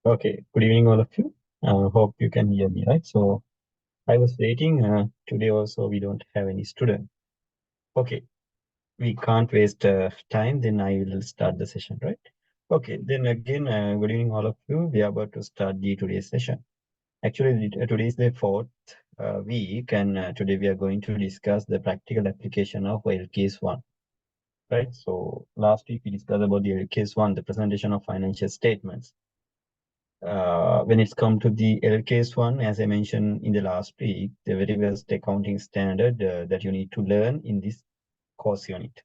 Okay, good evening, all of you. Hope you can hear me, right? So I was waiting. Today also we don't have any student. Okay, we can't waste time. Then I will start the session, right? Okay, then again, good evening, all of you. We are about to start the today's session. Actually, today is the fourth week, and today we are going to discuss the practical application of LKS 1. Right. So last week we discussed about the LKS 1, the presentation of financial statements. When it's come to the LKS 1, as I mentioned in the last week, the very best accounting standard that you need to learn in this course unit.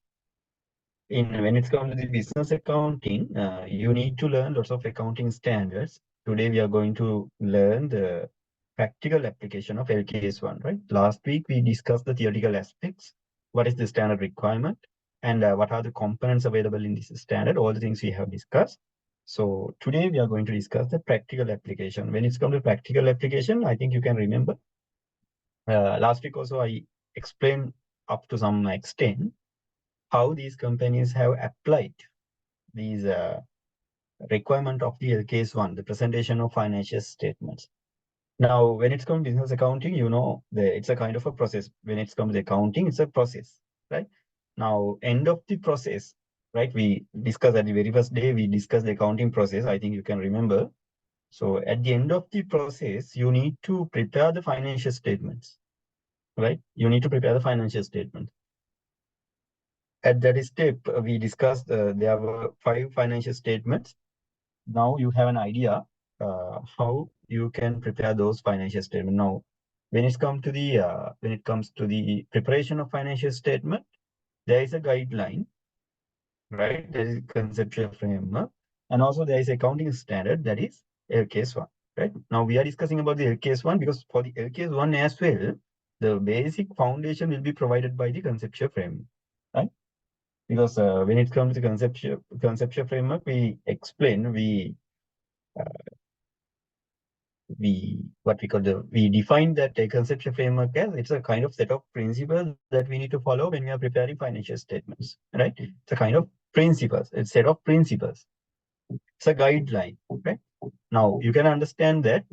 When it's come to the business accounting, you need to learn lots of accounting standards. Today we are going to learn the practical application of LKS 1, right? Last week we discussed the theoretical aspects. What is the standard requirement? And what are the components available in this standard? All the things we have discussed. So today we are going to discuss the practical application. When it's come to practical application, I think you can remember. Last week also I explained up to some extent how these companies have applied these requirement of the LKS 1, the presentation of financial statements. Now, when it's come to business accounting, it's a kind of a process. When it's come to accounting, it's a process, right? Now, end of the process, right? We discussed at the very first day, we discussed the accounting process. I think you can remember. So at the end of the process, you need to prepare the financial statements, right? You need to prepare the financial statement. At that step, we discussed there were 5 financial statements. Now you have an idea how you can prepare those financial statements. Now, when it comes to the preparation of financial statement, there is a guideline, right? There is a conceptual framework, and also there is accounting standard, that is LKS 1. Right now we are discussing about the LKS 1 because for the LKS 1 as well, the basic foundation will be provided by the conceptual framework, right? Because when it comes to the conceptual framework, we explain, we define that a conceptual framework as it's a kind of set of principles that we need to follow when we are preparing financial statements, right? It's a kind of principles, it's a set of principles, it's a guideline, right? Now you can understand that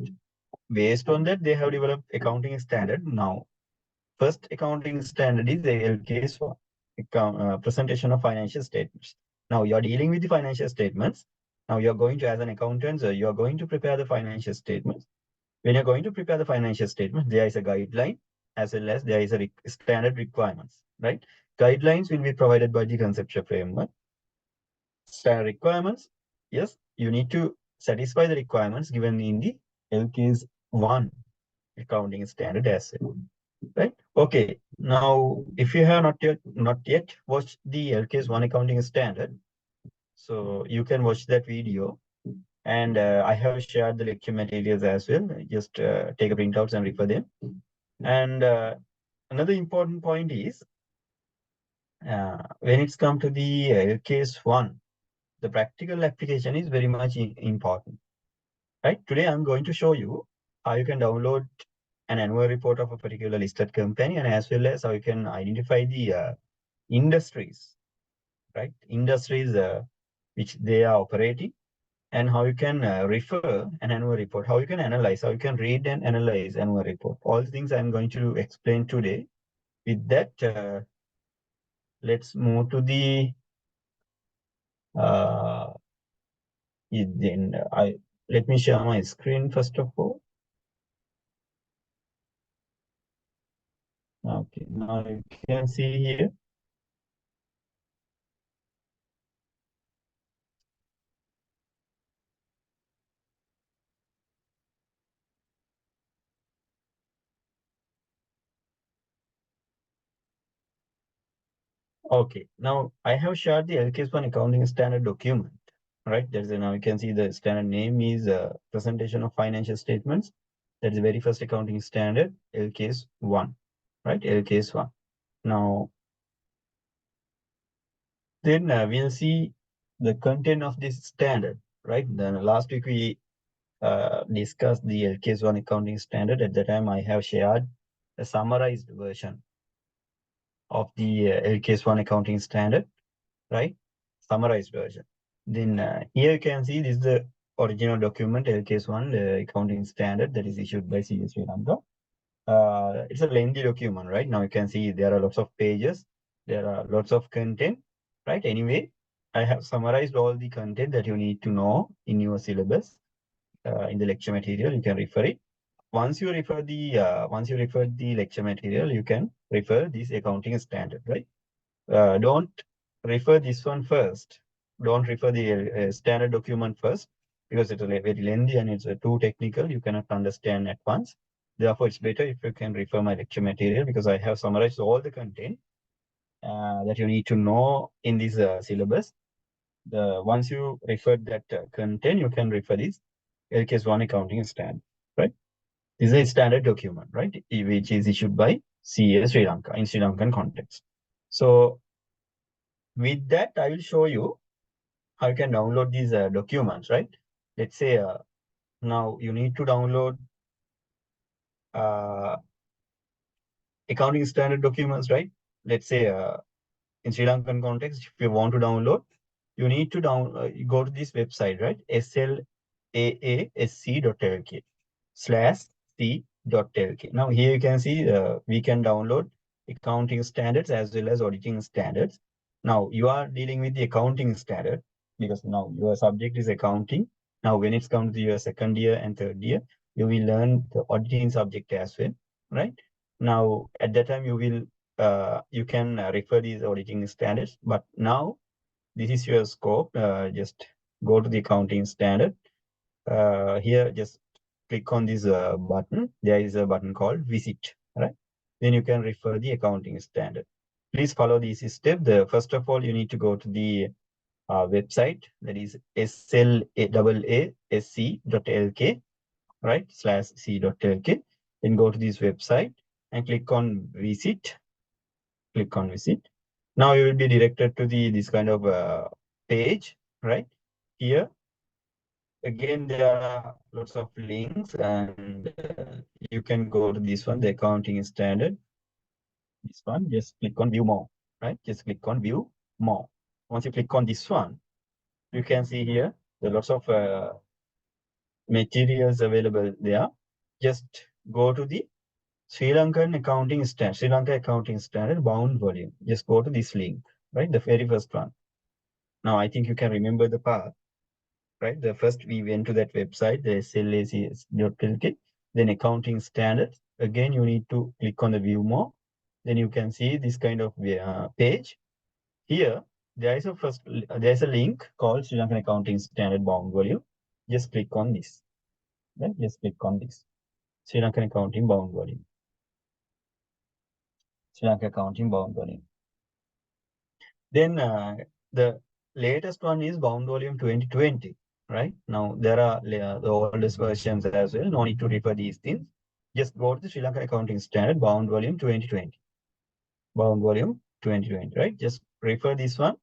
based on that they have developed accounting standard. Now first accounting standard is the LKS 1, presentation of financial statements. Now you are dealing with the financial statements. Now you are going to, as an accountant, you are going to prepare the financial statements. When you're going to prepare the financial statement, there is a guideline as well as there is a standard requirements, right? Guidelines will be provided by the conceptual framework. Standard requirements, yes, you need to satisfy the requirements given in the LKS 1 accounting standard as well, right? Okay, now if you have not yet watched the LKS 1 accounting standard, so you can watch that video. And I have shared the lecture materials as well. Just take a printouts and refer them. And another important point is when it's come to the case 1, the practical application is very much important. Right? Today I'm going to show you how you can download an annual report of a particular listed company, and as well as how you can identify the industries, right? Industries which they are operating, and how you can refer an annual report, how you can analyze, how you can read and analyze annual report. All things I'm going to explain today. With that, let's move to the let me share my screen first of all. Okay, now you can see here. Okay, now I have shared the LKS 1 accounting standard document, right? Now you can see the standard name is presentation of financial statements. That is the very first accounting standard, LKS 1, right? LKS 1. Now, then we'll see the content of this standard, right? Then last week we discussed the LKS 1 accounting standard. At that time, I have shared a summarized version of the LKS 1 accounting standard, right? Summarized version. Then here you can see this is the original document, LKS1, the accounting standard that is issued by CS Sri Lanka. It's a lengthy document, right? Now you can see there are lots of pages, there are lots of content, right? Anyway, I have summarized all the content that you need to know in your syllabus in the lecture material. You can refer it. Once you refer the lecture material, you can refer this accounting standard, right? Don't refer this one first. Don't refer the standard document first because it's very lengthy and it's too technical. You cannot understand at once. Therefore, it's better if you can refer my lecture material because I have summarized all the content that you need to know in this syllabus. Once you refer that content, you can refer this LKS1 accounting standard, right? This is a standard document, right? Which is issued by CS Sri Lanka in Sri Lankan context. So with that, I will show you how you can download these documents, right? Let's say now you need to download uh, accounting standard documents, right? Let's say in Sri Lankan context, if you want to download, you need to you go to this website, right? slaasc.lk/c.lk. Now here you can see we can download accounting standards as well as auditing standards. Now you are dealing with the accounting standard because now your subject is accounting. Now when it's come to your second year and third year, you will learn the auditing subject as well, right? Now at that time you can refer these auditing standards, but now this is your scope. Just go to the accounting standard. Here, just click on this button. There is a button called visit, right? Then you can refer the accounting standard. Please follow these steps. First of all, you need to go to the website, that is slaasc.lk, right? /c.lk. Then go to this website and click on visit. Click on visit. Now you will be directed to this kind of page, right? Here, again, there are lots of links and you can go to this one, the accounting standard. This one, just click on view more, right? Just click on view more. Once you click on this one, you can see here, there are lots of materials available there. Just go to the Sri Lankan accounting standard, Sri Lanka accounting standard bound volume. Just go to this link, right? The very first one. Now, I think you can remember the path, right? The first we went to that website, the slaasc.lk, then accounting standards. Again, you need to click on the view more. Then you can see this kind of page. Here, there is a link called Sri Lankan Accounting Standard Bound Volume. Just click on this. Right? Just click on this. Sri Lankan Accounting Bound Volume. Sri Lanka Accounting Bound Volume. Then the latest one is Bound Volume 2020, right? Now there are the oldest versions as well. No need to refer these things. Just go to the Sri Lanka Accounting Standard Bound Volume 2020. Bound Volume 2020, right? Just refer this one.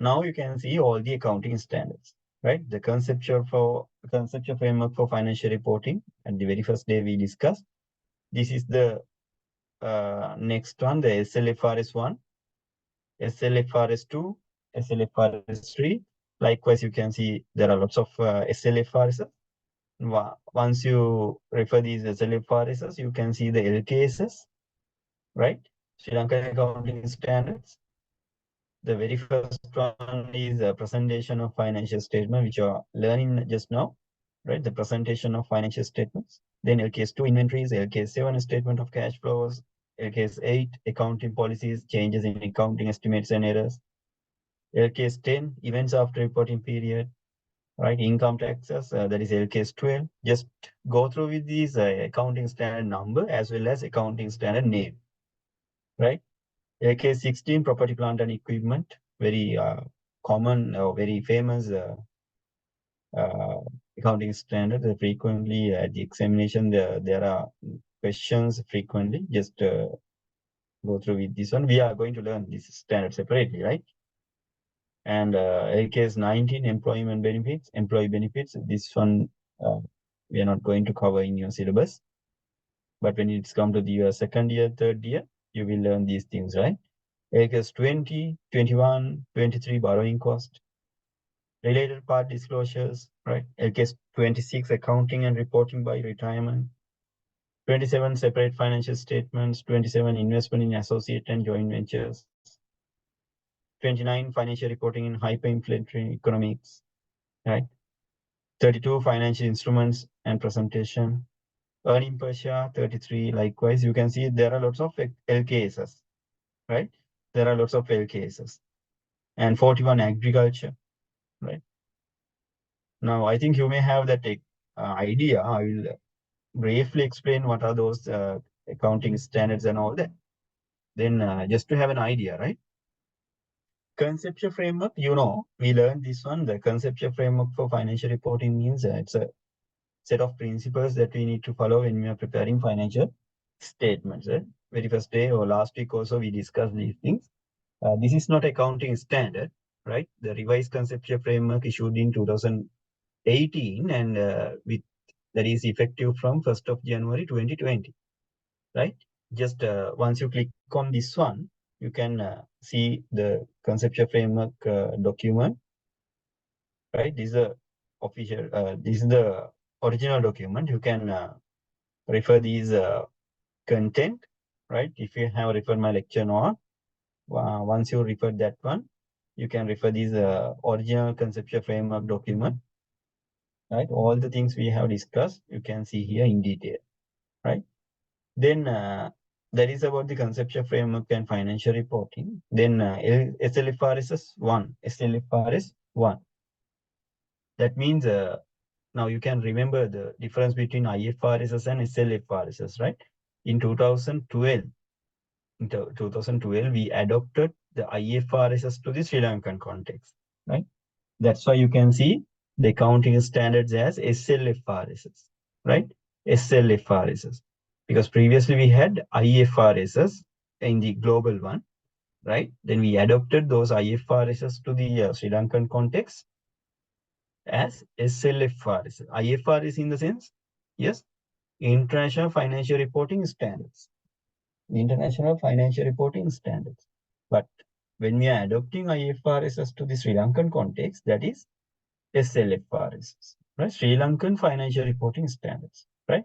Now you can see all the accounting standards, right? The conceptual framework for financial reporting at the very first day we discussed. This is the next one, the SLFRS 1. SLFRS2, SLFRS3. Likewise, you can see there are lots of SLFRS. Once you refer these SLFRS, you can see the LKSs, right? Sri Lankan Accounting Standards. The very first one is a presentation of financial statement, which you are learning just now, right? The presentation of financial statements. Then LKS2 inventories, LKS7 statement of cash flows, LKS8 accounting policies, changes in accounting estimates and errors. LKS 10, events after reporting period, right? Income taxes, that is LKS 12. Just go through with these accounting standard number as well as accounting standard name, right? LKS 16, property, plant and equipment, very common or very famous uh, accounting standard. Frequently at the examination, there are questions frequently. Just go through with this one. We are going to learn this standard separately, right? And LKS 19, employment benefits, employee benefits. This one we are not going to cover in your syllabus. But when it's come to the second year, third year, you will learn these things, right? LKS 20, 21, 23, borrowing cost. Related part disclosures, right? LK 26, accounting and reporting by retirement. 27, separate financial statements. 27, investment in associate and joint ventures. 29, financial reporting in hyperinflationary economics, right? 32, financial instruments and presentation. Earning per share, 33. Likewise, you can see there are lots of LKSs, right? There are lots of LKSs. And 41, agriculture, right? Now, I think you may have that idea. I will briefly explain what are those accounting standards and all that. Then just to have an idea, right? Conceptual framework, we learned this one. The conceptual framework for financial reporting means it's a set of principles that we need to follow when we are preparing financial statements. Very first day or last week also we discussed these things. This is not accounting standard, right? The revised conceptual framework issued in 2018 and with that is effective from 1st of January 2020, right? Just once you click on this one, you can see the conceptual framework document, right? This is the official, this is the original document. You can refer these content, right? If you have referred my lecture note, once you refer that one, you can refer these original conceptual framework document, right? All the things we have discussed, you can see here in detail, right? Then that is about the conceptual framework and financial reporting. Then SLFRS 1, SLFRS 1. That means now you can remember the difference between IFRS and SLFRS, right? In 2012, we adopted the IFRS to the Sri Lankan context, right? That's why you can see the accounting standards as SLFRS, right? SLFRS. Because previously we had IFRS in the global one, right? Then we adopted those IFRS to the Sri Lankan context as SLFRS. IFRS in the sense, yes, International Financial Reporting Standards. International Financial Reporting Standards. But when we are adopting IFRS to the Sri Lankan context, that is SLFRS, right? Sri Lankan Financial Reporting Standards, right?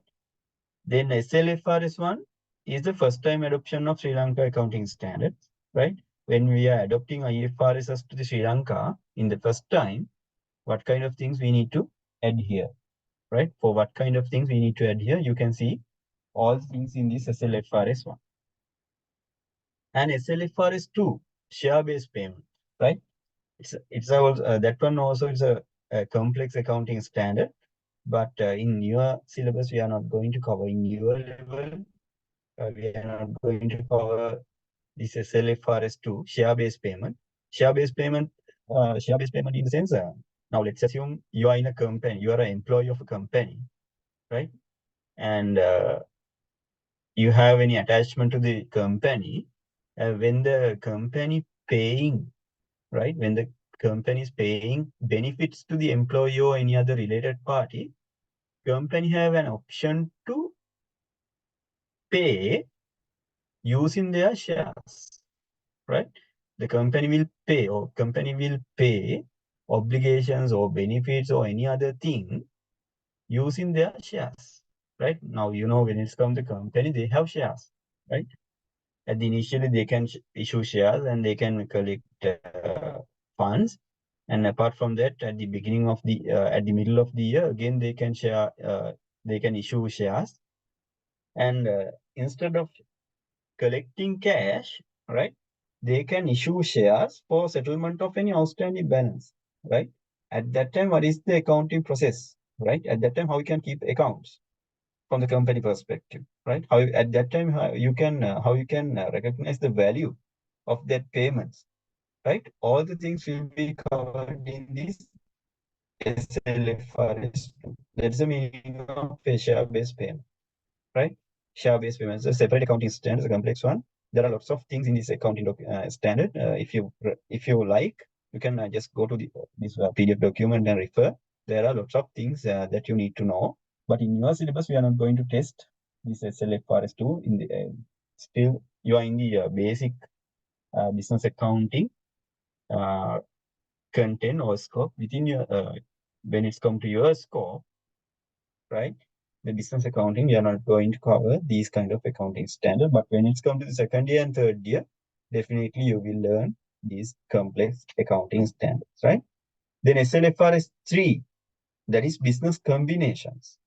Then SLFRS 1 is the first time adoption of Sri Lanka accounting standards, right? When we are adopting IFRS to the Sri Lanka in the first time, what kind of things we need to adhere, right? For what kind of things we need to adhere, you can see all things in this SLFRS 1. And SLFRS 2, share-based payment, right? That one also is a complex accounting standard, but in your syllabus, we are not going to cover. In your level, we are not going to cover this SLFRS 2, share-based payment. Share-based payment in the sense, now let's assume you are in a company, you are an employee of a company, right? And you have any attachment to the company, when the company paying, right? When the company is paying benefits to the employee or any other related party, company have an option to pay using their shares, right? The company will pay obligations or benefits or any other thing using their shares, right? Now, when it's come to company, they have shares, right? At the initially, they can issue shares and they can collect funds. And apart from that, at the beginning of at the middle of the year, again, they can issue shares. And instead of collecting cash, right, they can issue shares for settlement of any outstanding balance, right? At that time, what is the accounting process, right? At that time, how you can keep accounts from the company perspective, right? At that time, how you can recognize the value of that payments, right? All the things will be covered in this SLFRS 2. That's the meaning of a share-based payment, right? Share-based payments, a separate accounting standard, is a complex one. There are lots of things in this accounting standard. If you like, you can just go to this PDF document and refer. There are lots of things that you need to know. But in your syllabus, we are not going to test this SLFRS 2. Still, you are in the basic business accounting. content or scope within your, when it's come to your scope, right? The business accounting, we are not going to cover these kind of accounting standard, but when it's come to the second year and third year, definitely you will learn these complex accounting standards, right? Then SLFRS 3, that is business combinations.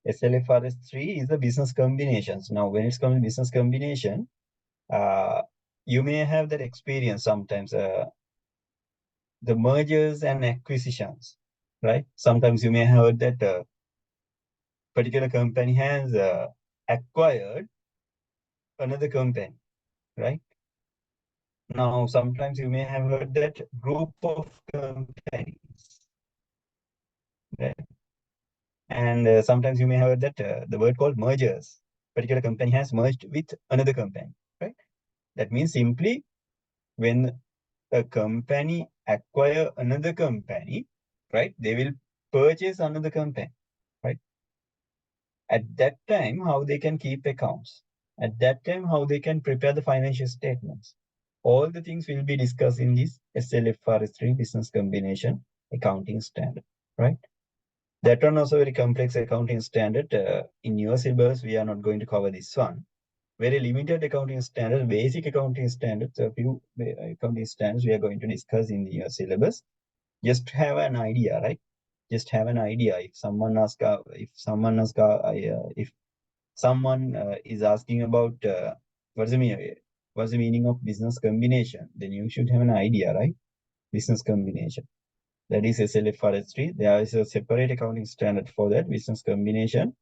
SLFRS 3 is the business combinations. Now, when it's come to business combination, you may have that experience sometimes, the mergers and acquisitions, right? Sometimes you may have heard that particular company has acquired another company, right? Now, sometimes you may have heard that group of companies, right? And sometimes you may have heard that the word called mergers. Particular company has merged with another company, right? That means simply when a company acquire another company, right? They will purchase another company, right? At that time, how they can keep accounts. At that time, how they can prepare the financial statements. All the things will be discussed in this SLFRS 3 business combination accounting standard, right? That one also very complex accounting standard. In your syllabus, we are not going to cover this one. Very limited accounting standard, basic accounting standards, a few accounting standards we are going to discuss in your syllabus. Just to have an idea, right? Just have an idea. If someone is asking about what's the meaning of business combination, then you should have an idea, right? Business combination. That is SLFRS 3. There is a separate accounting standard for that business combination.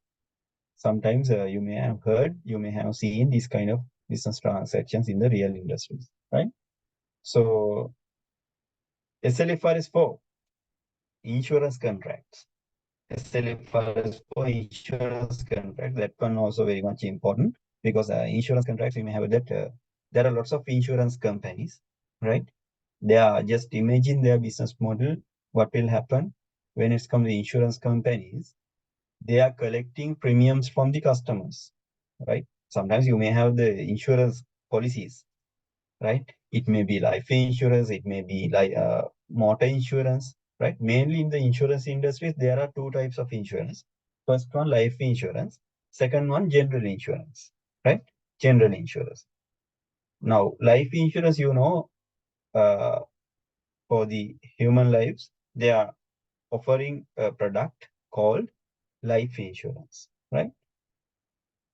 Sometimes you may have heard, you may have seen these kind of business transactions in the real industries, right? So SLFRS 4, insurance contracts. SLFRS for insurance contract, that one also very much important, because insurance contracts, you may have that there are lots of insurance companies, right? They are just imagine their business model. What will happen when it's come to insurance companies? They are collecting premiums from the customers, right? Sometimes you may have the insurance policies, right? It may be life insurance, it may be like motor insurance, right? Mainly in the insurance industries, there are two types of insurance. First one, life insurance. Second one, general insurance, right? General insurance. Now, life insurance, for the human lives, they are offering a product called life insurance, right?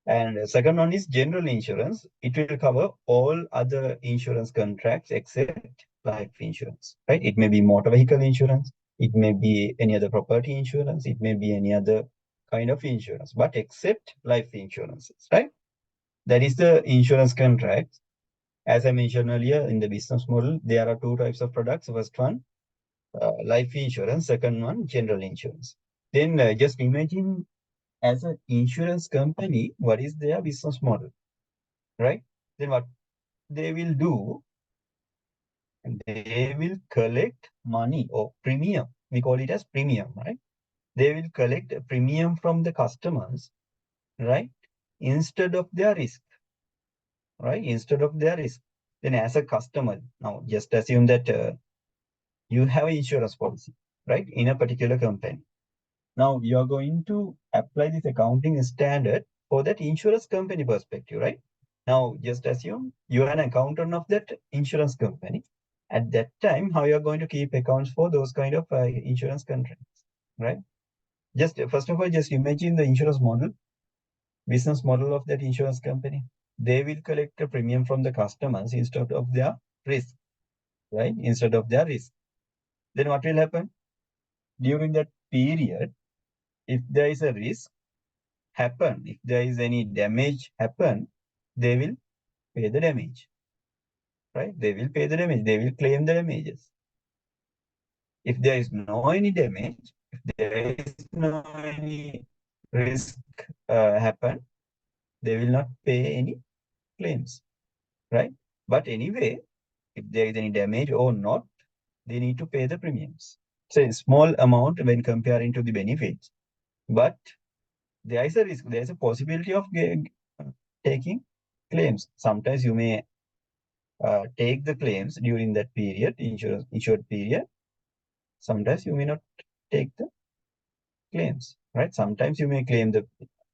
And the second one is general insurance. It will cover all other insurance contracts except life insurance, right? It may be motor vehicle insurance. It may be any other property insurance. It may be any other kind of insurance, but except life insurances, right? That is the insurance contract. As I mentioned earlier, in the business model, there are two types of products. First one, life insurance. Second one, general insurance. Then just imagine as an insurance company, what is their business model, right? Then what they will do, they will collect money or premium. We call it as premium, right? They will collect a premium from the customers, right? Instead of their risk, right? Instead of their risk. Then as a customer, now just assume that you have an insurance policy, right? In a particular company. Now you are going to apply this accounting standard for that insurance company perspective, right? Now just assume you are an accountant of that insurance company. At that time, how you are going to keep accounts for those kind of insurance contracts, right? Just first of all, just imagine the insurance model, business model of that insurance company. They will collect a premium from the customers instead of their risk, right? Instead of their risk. Then what will happen? During that period, if there is a risk happen, if there is any damage happen, they will pay the damage, right? They will pay the damage. They will claim the damages. If there is no any damage, if there is no any risk happen, they will not pay any claims, right? But anyway, if there is any damage or not, they need to pay the premiums. So a small amount when comparing to the benefits, but there is a risk, there is a possibility of taking claims. Sometimes you may take the claims during that period, insured period. Sometimes you may not take the claims, right? Sometimes you may claim the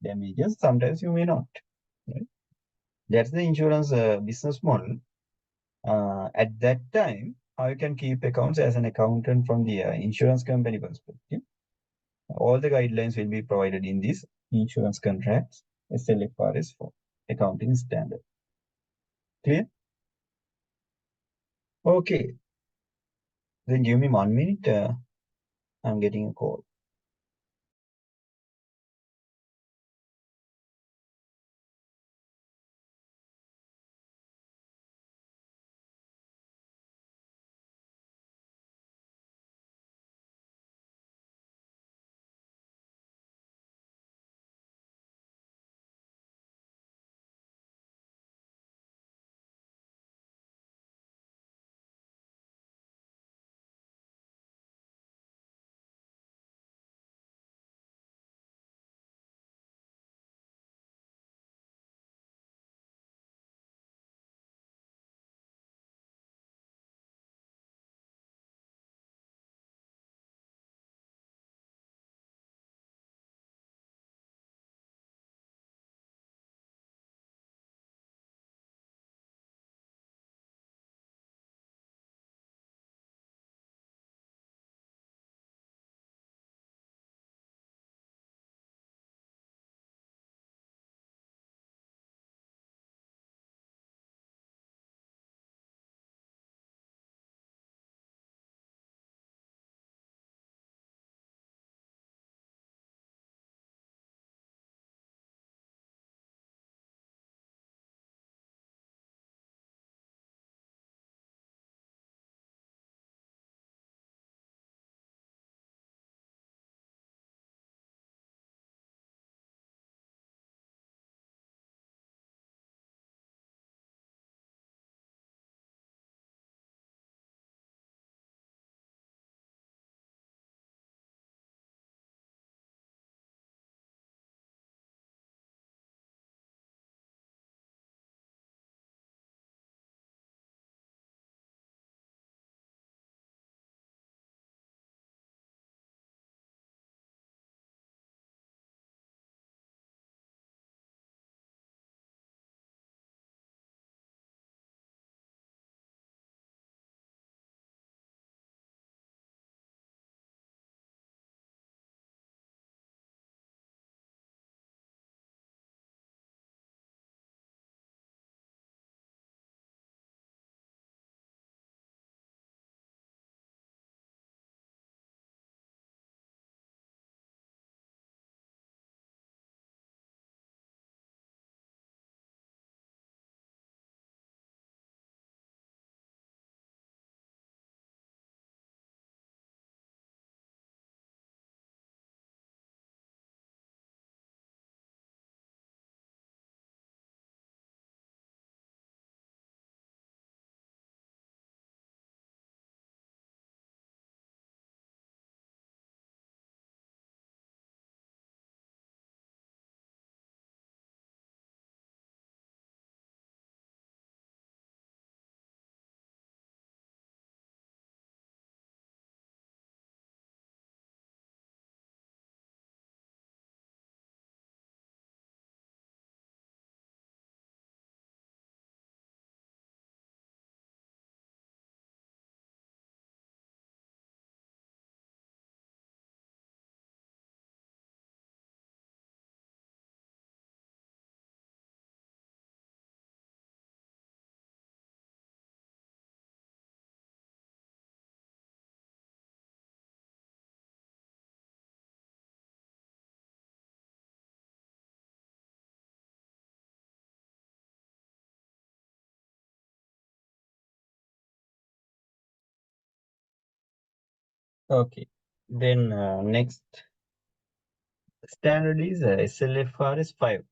damages, sometimes you may not, right? That's the insurance business model. At that time, how you can keep accounts as an accountant from the insurance company perspective. All the guidelines will be provided in these insurance contracts, SLFRS for accounting standard. Clear? Okay. Then give me 1 minute. I'm getting a call. Okay. Then next standard is SLFRS 5,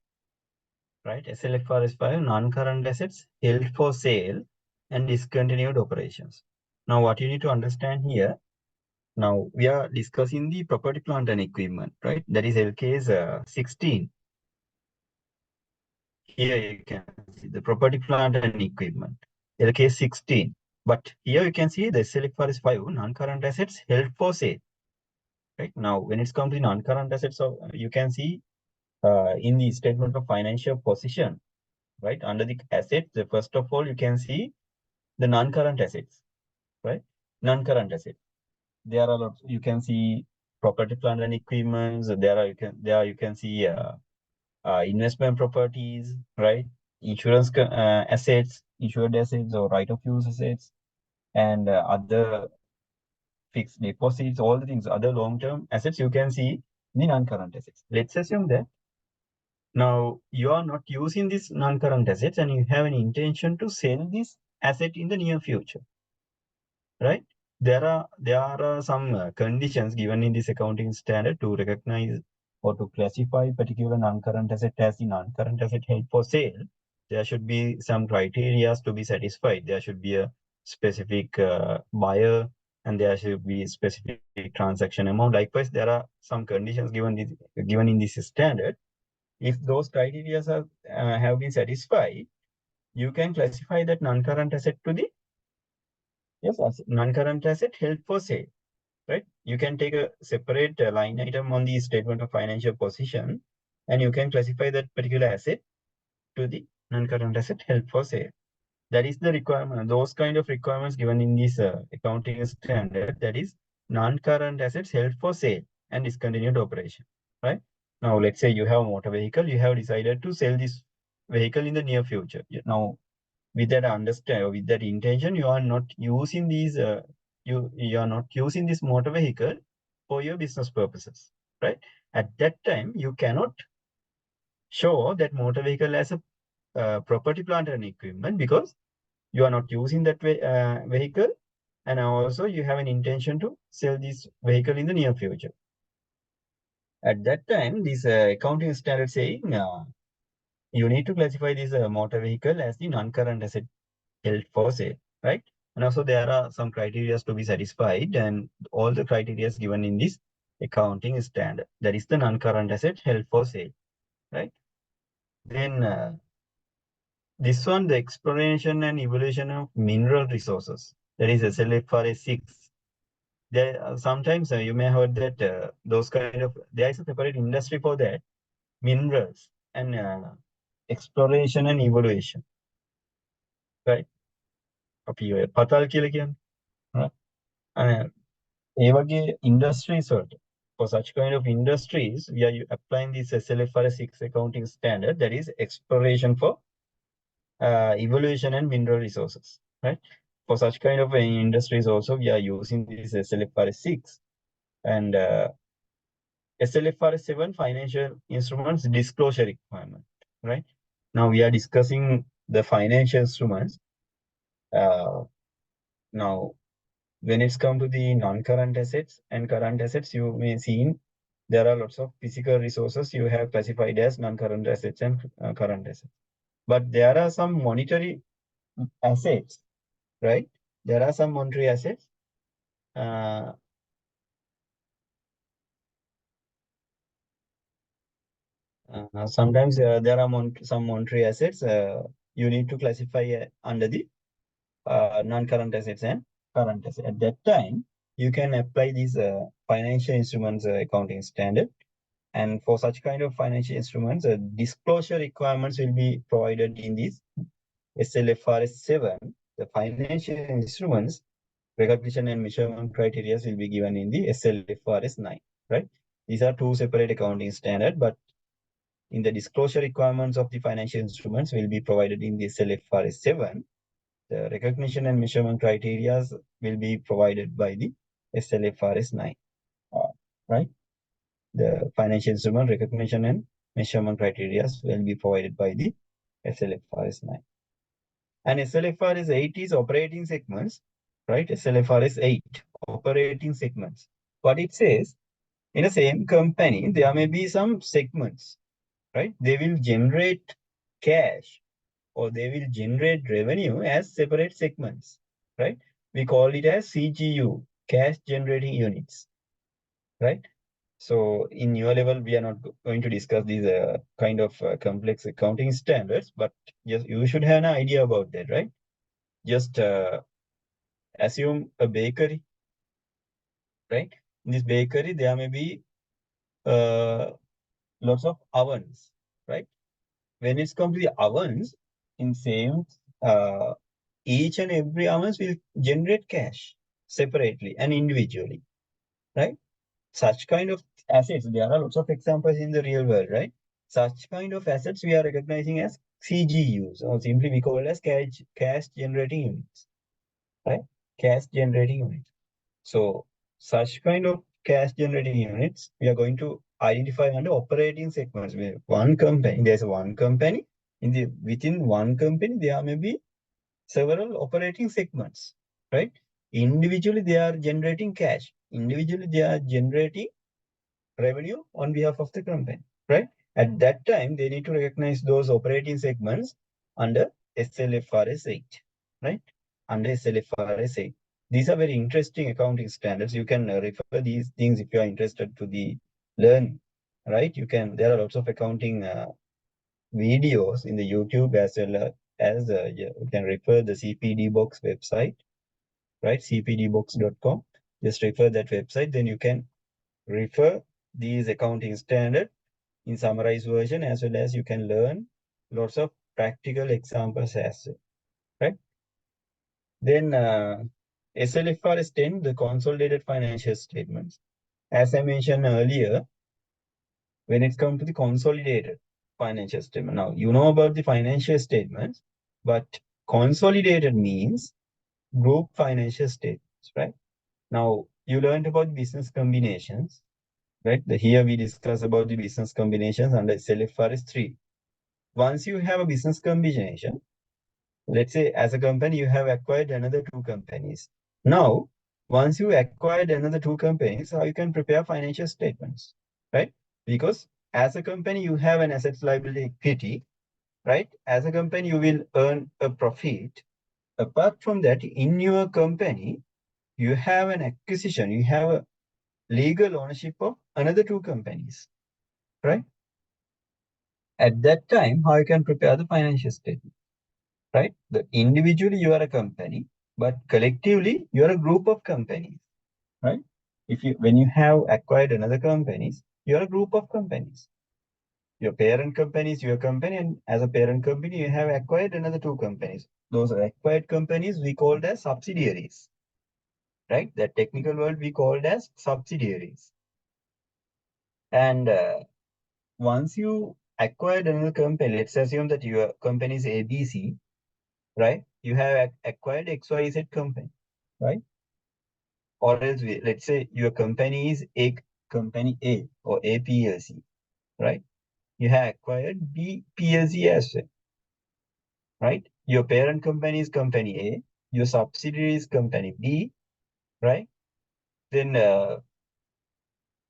right? SLFRS 5, non-current assets held for sale and discontinued operations. Now, what you need to understand here, now we are discussing the property, plant and equipment, right? That is LK's 16. Here you can see the property, plant and equipment. LK 16. But here you can see the SLFR 5 non-current assets held for sale. Right now, when it's come to non-current assets, you can see in the statement of financial position, right? Under the assets, first of all, you can see the non-current assets, right? Non-current assets. There are lots. You can see property, plant, and equipments. There you can see investment properties, right? Insurance assets, insured assets or right of use assets, and other fixed deposits, all the things, other long-term assets you can see in the non-current assets. Let's assume that now you are not using these non-current assets and you have an intention to sell this asset in the near future, right? There are some conditions given in this accounting standard to recognize or to classify particular non-current asset as the non-current asset held for sale. There should be some criteria to be satisfied. There should be a specific buyer and there should be specific transaction amount. Likewise, there are some conditions given in this standard. If those criteria have been satisfied, you can classify that non-current asset to the non-current asset held for sale, right? You can take a separate line item on the statement of financial position, and you can classify that particular asset to the non-current asset held for sale. That is the requirement. Those kind of requirements given in this accounting standard. That is non-current assets held for sale and discontinued operation, right? Now, let's say you have a motor vehicle. You have decided to sell this vehicle in the near future. Now, with that with that intention, you are not using these you are not using this motor vehicle for your business purposes, right? At that time, you cannot show that motor vehicle as a property, plant, and equipment because you are not using that vehicle, and also you have an intention to sell this vehicle in the near future. At that time, this accounting standard saying you need to classify this motor vehicle as the non-current asset held for sale, right? And also there are some criteria to be satisfied, and all the criteria given in this accounting standard. That is the non-current asset held for sale, right? Then this one, the exploration and evaluation of mineral resources. That is SLFRS 6. There sometimes you may have heard that those kind of there is a separate industry for that minerals and exploration and evaluation, right? අපි ඔය පතල් කියලා කියන්නේ. ඒ වගේ industries වලට for such kind of industries, we are applying this SLFRS 6 accounting standard, that is exploration for evaluation and mineral resources, right? For such kind of industries also, we are using this SLFRS 6 and SLFRS 7 financial instruments disclosure requirement, right? Now we are discussing the financial instruments. Now, when it's come to the non-current assets and current assets, you may see there are lots of physical resources you have classified as non-current assets and current assets. But there are some monetary assets, right? There are some monetary assets. Sometimes there are some monetary assets you need to classify under the non-current assets and current assets. At that time, you can apply these financial instruments accounting standard. And for such kind of financial instruments, disclosure requirements will be provided in this SLFRS 7. The financial instruments recognition and measurement criteria will be given in the SLFRS 9, right? These are two separate accounting standards, but in the disclosure requirements of the financial instruments will be provided in the SLFRS 7. The recognition and measurement criteria will be provided by the SLFRS 9, right? The financial instrument recognition and measurement criteria will be provided by the SLFRS 9. And SLFRS 8 is operating segments, right? SLFRS 8, operating segments. What it says, in the same company, there may be some segments, right? They will generate cash or they will generate revenue as separate segments, right? We call it as CGU, cash generating units, right? So in your level, we are not going to discuss these kind of complex accounting standards, but yes, you should have an idea about that, right? just assume a bakery, right? In this bakery, there may be lots of ovens, right? When it's come to the ovens, in same, each and every ovens will generate cash separately and individually, right? Such kind of assets, there are lots of examples in the real world, right? Such kind of assets we are recognizing as CGUs, or simply we call as cash generating units, right? Cash generating units. So such kind of cash generating units, we are going to identify under operating segments. One company, there's one company. Within one company, there may be several operating segments, right? Individually, they are generating cash. Individually, they are generating revenue on behalf of the company, right? At that time, they need to recognize those operating segments under SLFRS 8, right? Under SLFRS 8. These are very interesting accounting standards. You can refer these things if you are interested to the learn, right? There are lots of accounting videos in the YouTube as well as you can refer the CPD Box website, right? cpdbox.com. Just refer that website, then you can refer these accounting standard in summarized version, as well as you can learn lots of practical examples as well, right? Then SLFRS 10, the consolidated financial statements. As I mentioned earlier, when it comes to the consolidated financial statement, now you know about the financial statements, but consolidated means group financial statements, right? Now you learned about business combinations, right? Here we discuss about the business combinations under SLFRS 3. Once you have a business combination, let's say as a company, you have acquired another two companies. Now, once you acquired another two companies, how you can prepare financial statements, right? Because as a company, you have an assets liability equity, right? As a company, you will earn a profit. Apart from that, in your company, you have an acquisition, you have a legal ownership of another two companies, right? At that time, how you can prepare the financial statement, right? Individually, you are a company, but collectively, you are a group of companies, right? When you have acquired another companies, you are a group of companies. Your parent company is your company, and as a parent company, you have acquired another two companies. Those acquired companies we called as subsidiaries, right? That technical word we called as subsidiaries. And once you acquired another company, let's assume that your company is ABC, right? You have acquired XYZ company, right? Or else, let's say your company is A company A or APLC, right? You have acquired B PLC as well, right? Your parent company is company A, your subsidiary is company B, right? Then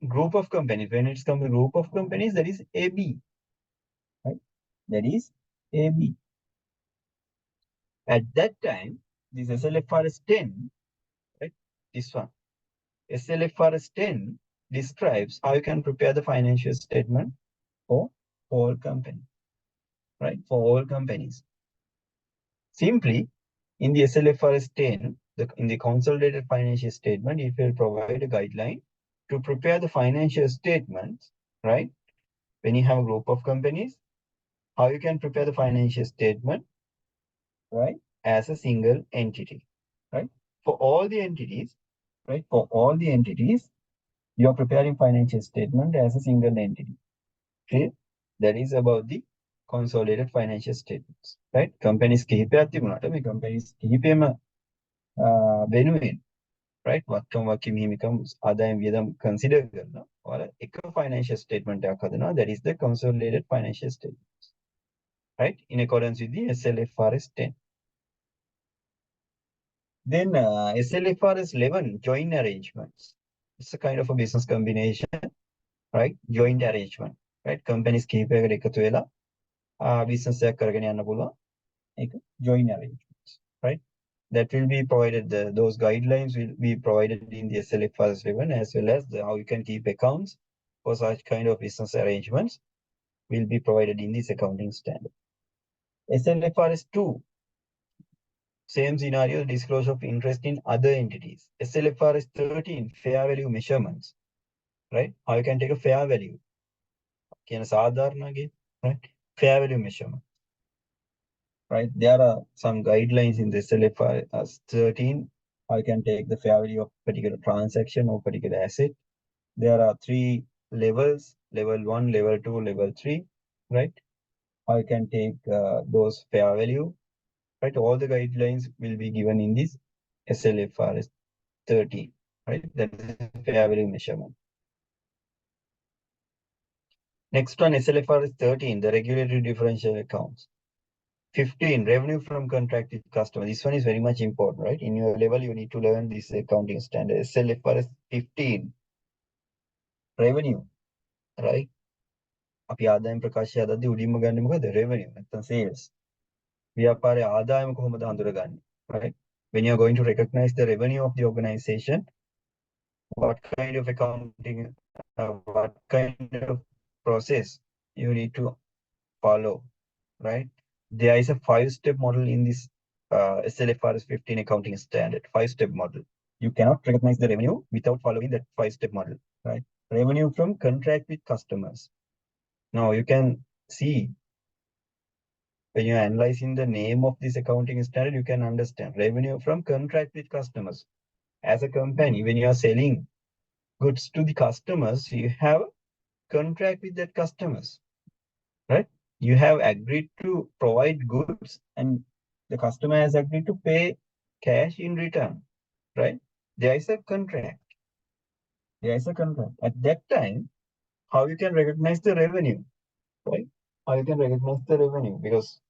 group of companies, when it's come to group of companies, that is AB, right? That is AB. At that time, this SLFRS 10, right? This one, SLFRS 10 describes how you can prepare the financial statement for all companies, right? For all companies. Simply, in the SLFRS 10, in the consolidated financial statement, it will provide a guideline to prepare the financial statements, right? When you have a group of companies, how you can prepare the financial statement, right? As a single entity, right? For all the entities, right? For all the entities, you are preparing financial statement as a single entity. Okay? That is about the consolidated financial statements, right? Companies කිහිපයක් තිබුණාට මේ companies කිහිපෙම වෙනුවෙන්, right? වක්කම් වක්කීම් හිමිකම් ආදායම් වියදම් consider කරනවා. ඔයාලා එක financial statement එකක් හදනවා. That is the consolidated financial statements, right? In accordance with the SLFRS 10. Then SLFRS 11, joint arrangements. It's a kind of a business combination, right? Joint arrangement, right? Companies කිහිපයකට එකතු වෙලා business එකක් කරගෙන යන්න පුළුවන්. ඒක joint arrangements, right? That will be provided, those guidelines will be provided in the SLFRS 11, as well as how you can keep accounts for such kind of business arrangements will be provided in this accounting standard. SLFRS 2, Same scenario, disclosure of interest in other entities. SLFRS 13, fair value measurements, right? How you can take a fair value. Right? Fair value measurement. Right? There are some guidelines in the SLFRS 13. How you can take the fair value of particular transaction or particular asset. There are 3 levels, level 1, level 2, level 3, right? How you can take those fair value, right? All the guidelines will be given in this SLFRS 30, right? That is fair value measurement. Next one, SLFRS 13, the regulatory differential accounts. 15, revenue from contracted customer. This one is very much important, right? In your level, you need to learn this accounting standard. SLFRS 15, revenue, right? අපි ආදායම් ප්‍රකාශය හදද්දී උඩින්ම ගන්න මොකද? revenue නැත්නම් sales. ව්‍යාපාරයේ ආදායම කොහොමද හඳුනගන්නේ? Right? When you are going to recognize the revenue of the organization, what kind of accounting, what kind of process you need to follow, right? There is a 5-step model in this SLFRS 15 accounting standard, 5-step model. You cannot recognize the revenue without following that 5-step model, right? Revenue from contract with customers. Now you can see when you're analyzing the name of this accounting standard, you can understand revenue from contract with customers. As a company, when you are selling goods to the customers, you have contract with that customers, right? You have agreed to provide goods and the customer has agreed to pay cash in return, right? There is a contract. There is a contract. At that time, how you can recognize the revenue, right? How you can recognize the revenue because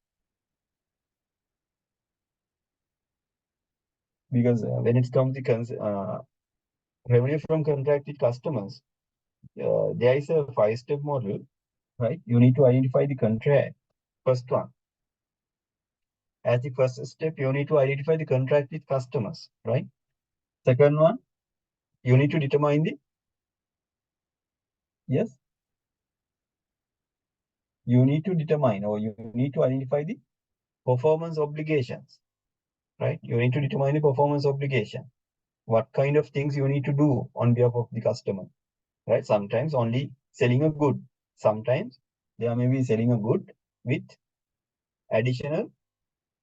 when it comes to revenue from contracted customers, there is a 5-step model, right? You need to identify the contract. First one, as the first step, you need to identify the contract with customers, right? Second one, you need to determine the, yes, you need to determine or you need to identify the performance obligations, right? You need to determine the performance obligation. What kind of things you need to do on behalf of the customer, right? Sometimes only selling a good. Sometimes they are maybe selling a good with additional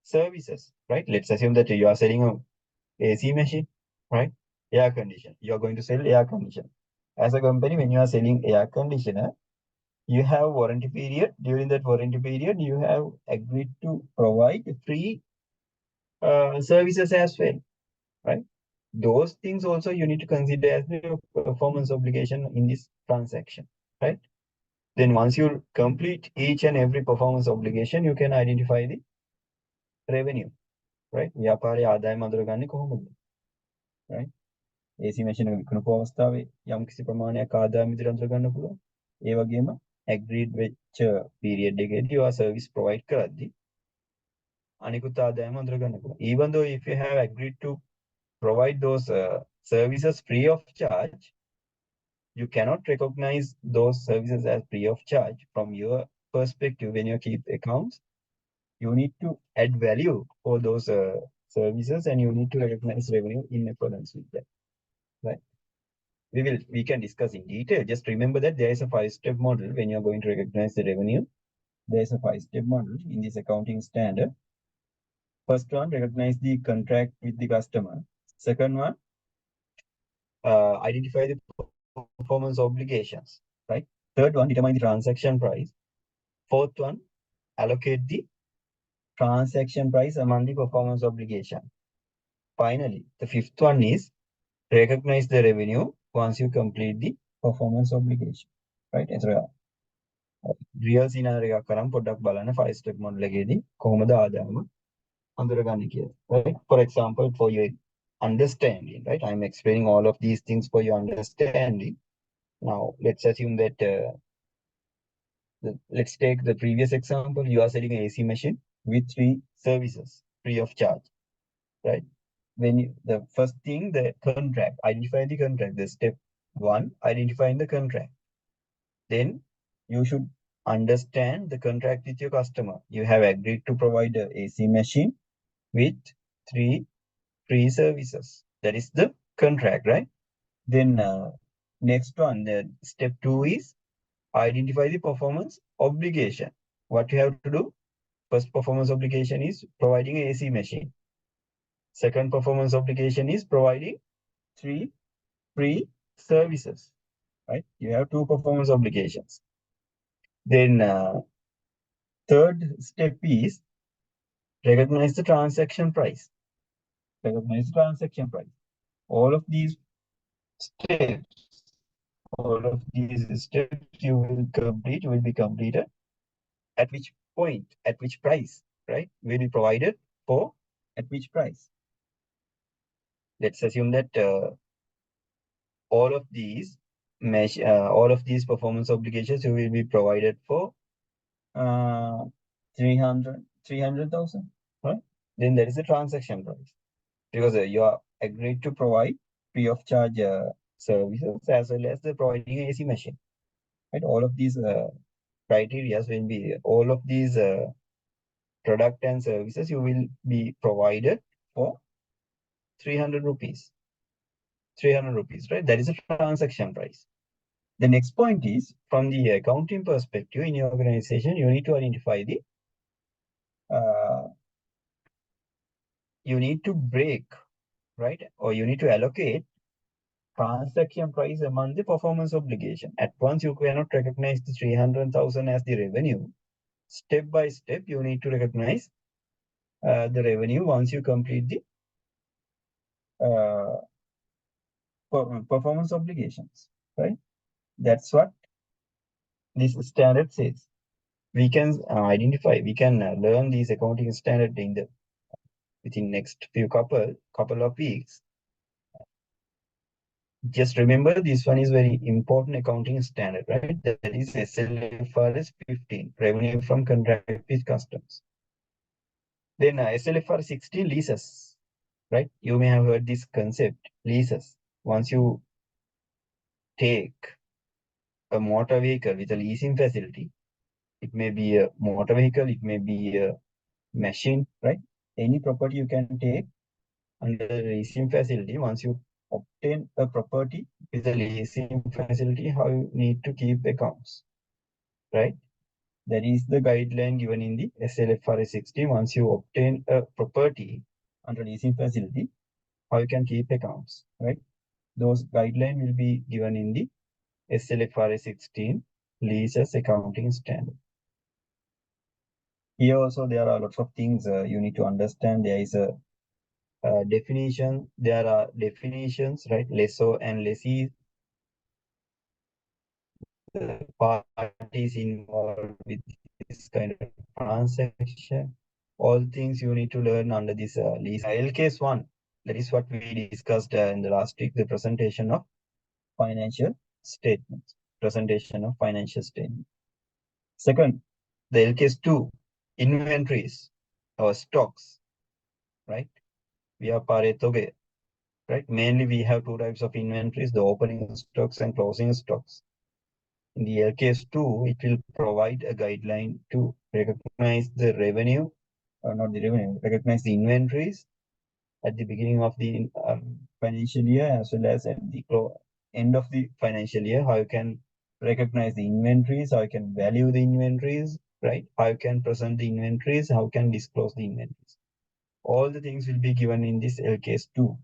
services, right? Let's assume that you are selling a AC machine, right? Air conditioner. You are going to sell air conditioner. As a company, when you are selling air conditioner, you have warranty period. During that warranty period, you have agreed to provide free services as well, right? Those things also you need to consider as the performance obligation in this transaction, right? Then once you complete each and every performance obligation, you can identify the revenue, right? ව්‍යාපාරයේ ආදායම අඳුරගන්නේ කොහොමද? Right? AC machine එක විකුණපු අවස්ථාවේ යම්කිසි ප්‍රමාණයක් ආදායම විදිහට අඳුරගන්න පුළුවන්. ඒ වගේම agreed වෙච්ච period එකේදී ඔයා service provide කරද්දී අනිකුත් ආදායම අඳුරගන්න පුළුවන්. Even though if you have agreed to provide those services free of charge, you cannot recognize those services as free of charge from your perspective when you keep accounts. You need to add value for those services and you need to recognize revenue in accordance with that, right? We can discuss in detail. Just remember that there is a 5-step model when you're going to recognize the revenue. There is a 5-step model in this accounting standard. First one, recognize the contract with the customer. Second one, identify the performance obligations, right? Third one, determine the transaction price. Fourth one, allocate the transaction price among the performance obligation. Finally, the fifth one is recognize the revenue once you complete the performance obligation, right? Real scenario එකක් කරන් පොඩ්ඩක් බලන්න 5 step model එකේදී කොහොමද ආදායම අඳුරගන්නේ කියලා. Right? For example, for your understanding, right? I'm explaining all of these things for your understanding. Now, let's assume that let's take the previous example. You are selling an AC machine with 3 services free of charge, right? The first thing, the contract, identify the contract. The step 1, identifying the contract. Then you should understand the contract with your customer. You have agreed to provide a AC machine with 3 free services. That is the contract, right? Then next one, step 2 is identify the performance obligation. What you have to do? First performance obligation is providing an AC machine. Second performance obligation is providing 3 free services, right? You have 2 performance obligations. Then third step is recognize the transaction price. Recognize the transaction price. All of these steps, all of these steps you will complete, will be completed at which point, at which price, right? Will be provided for at which price. Let's assume that all of these all of these performance obligations you will be provided for 300,000, right? Then there is a transaction price because you are agreed to provide free of charge services as well as the providing AC machine, right? All of these criteria will be all of these product and services you will be provided for 300 rupees. 300 rupees, right? That is a transaction price. The next point is from the accounting perspective in your organization, you need to identify the you need to break, right? Or you need to allocate transaction price among the performance obligation. At once, you cannot recognize the 300,000 as the revenue. Step by step, you need to recognize the revenue once you complete the uh, performance obligations, right? That's what this standard says. We can identify, we can learn these accounting standard in the within next few couple of weeks. Just remember this one is very important accounting standard, right? That is SLFRS 15, revenue from contract with customs. Then SLFR 16, leases, right? You may have heard this concept, leases. Once you take a motor vehicle with a leasing facility, it may be a motor vehicle, it may be a machine, right? Any property you can take under the leasing facility. Once you obtain a property with a leasing facility, how you need to keep accounts, right? That is the guideline given in the SLFRS 16. Once you obtain a property under leasing facility, how you can keep accounts, right? Those guidelines will be given in the SLFRS 16 leases accounting standard. Here also there are lots of things you need to understand. There is a definition. There are definitions, right? Lessor and lessee, the parties involved with this kind of transaction. All things you need to learn under this lease. LKS 1, that is what we discussed in the last week, the presentation of financial statements. Presentation of financial statements. Second, the LKS 2, inventories or stocks, right? We are Paretoge, right? Mainly we have 2 types of inventories, the opening stocks and closing stocks. In the LKS 2, it will provide a guideline to recognize the revenue, or not the revenue, recognize the inventories at the beginning of the financial year as well as at the end of the financial year. How you can recognize the inventories, how you can value the inventories, right? How you can present the inventories, how you can disclose the inventories. All the things will be given in this LKS 2,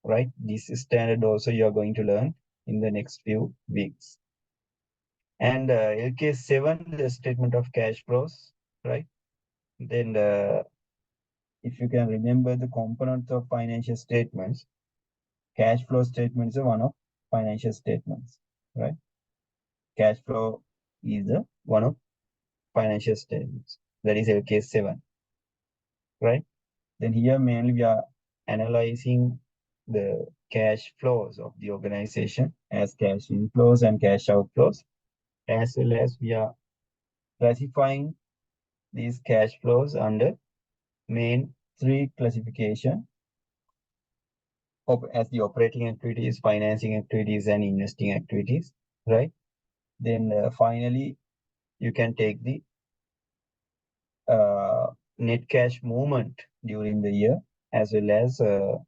right? This standard also you are going to learn in the next few weeks. And LKS 7, the statement of cash flows, right? Then if you can remember the components of financial statements, cash flow statements are one of financial statements, right? Cash flow is the one of financial statements. That is LKS 7, right? Then here mainly we are analyzing the cash flows of the organization as cash inflows and cash outflows, as well as we are classifying these cash flows under main 3 classification of as the operating activities, financing activities, and investing activities, right? Then finally, you can take the net cash movement during the year, as well as the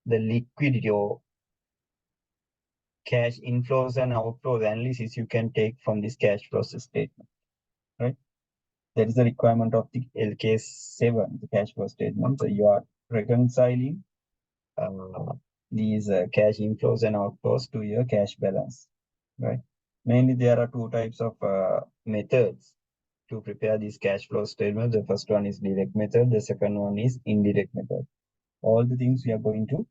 liquidity or cash inflows and outflows analysis you can take from this cash flow statement, right? That is the requirement of the LK7, the cash flow statement. So you are reconciling these cash inflows and outflows to your cash balance, right? Mainly, there are two types of methods to prepare these cash flow statements. The first one is direct method. The second one is indirect method. All the things we are going to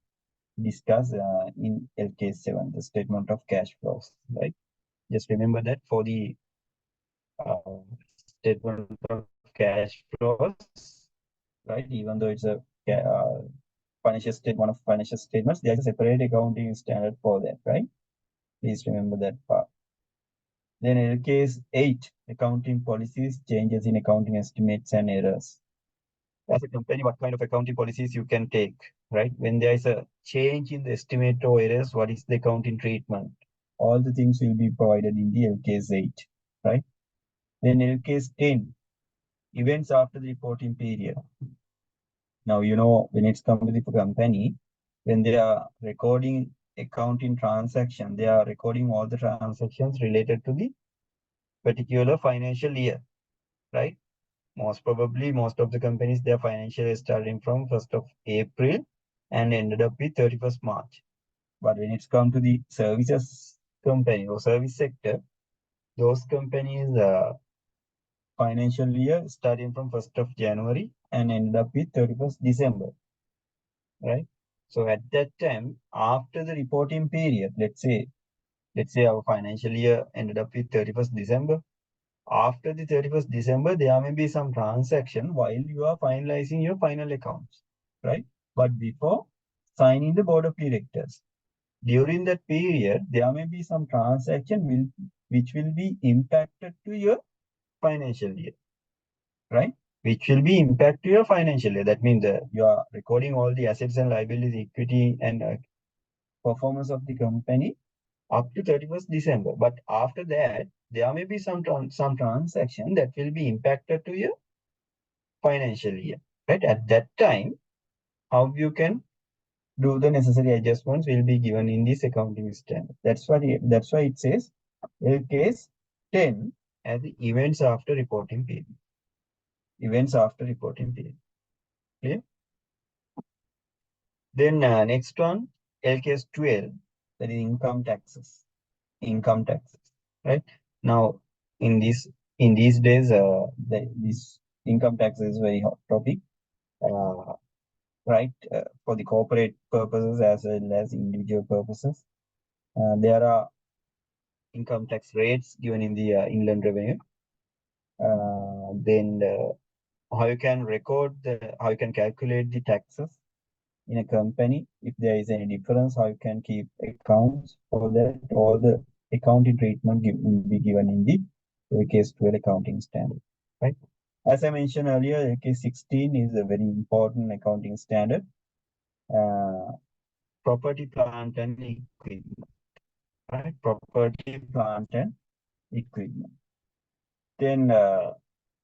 discuss in LK7, the statement of cash flows, right? Just remember that for the uh, statement of cash flows, right? Even though it's a financial state, one of financial statements, there's a separate accounting standard for that, right? Please remember that part. Then in case 8, accounting policies, changes in accounting estimates and errors. As a company, what kind of accounting policies you can take, right? When there is a change in the estimate or errors, what is the accounting treatment? All the things will be provided in the LKS 8, right? Then LKS 10, events after the reporting period. Now, when it's come to the company, when they are recording accounting transaction, they are recording all the transactions related to the particular financial year, right? Most probably, most of the companies, their financial is starting from 1st of April and ended up with 31st March. But when it's come to the services company or service sector, those companies financial year starting from 1st of January and ended up with 31st December, right? So at that time, after the reporting period, let's say our financial year ended up with 31st December. After the 31st December, there may be some transaction while you are finalizing your final accounts, right? But before signing the board of directors, during that period, there may be some transaction which will be impacted to your financial year, right? Which will be impact to your financial year. That means you are recording all the assets and liabilities, equity, and performance of the company up to 31st December. But after that, there may be some transaction that will be impacted to your financial year, right? At that time, how you can do the necessary adjustments will be given in this accounting standard. That's why it says case 10 as the events after reporting period. Events after reporting period. Clear? Then next one, LKS 12, that is income taxes. Income taxes, right? Now, in these days, this income tax is very hot topic, uh, right? For the corporate purposes as well as individual purposes. There are income tax rates given in the inland revenue. Then how you can calculate the taxes in a company. If there is any difference, how you can keep accounts for that. All the accounting treatment will be given in the case 12 accounting standard, right? As I mentioned earlier, case 16 is a very important accounting standard. Property, plant, and equipment, right? Property, plant, and equipment. Then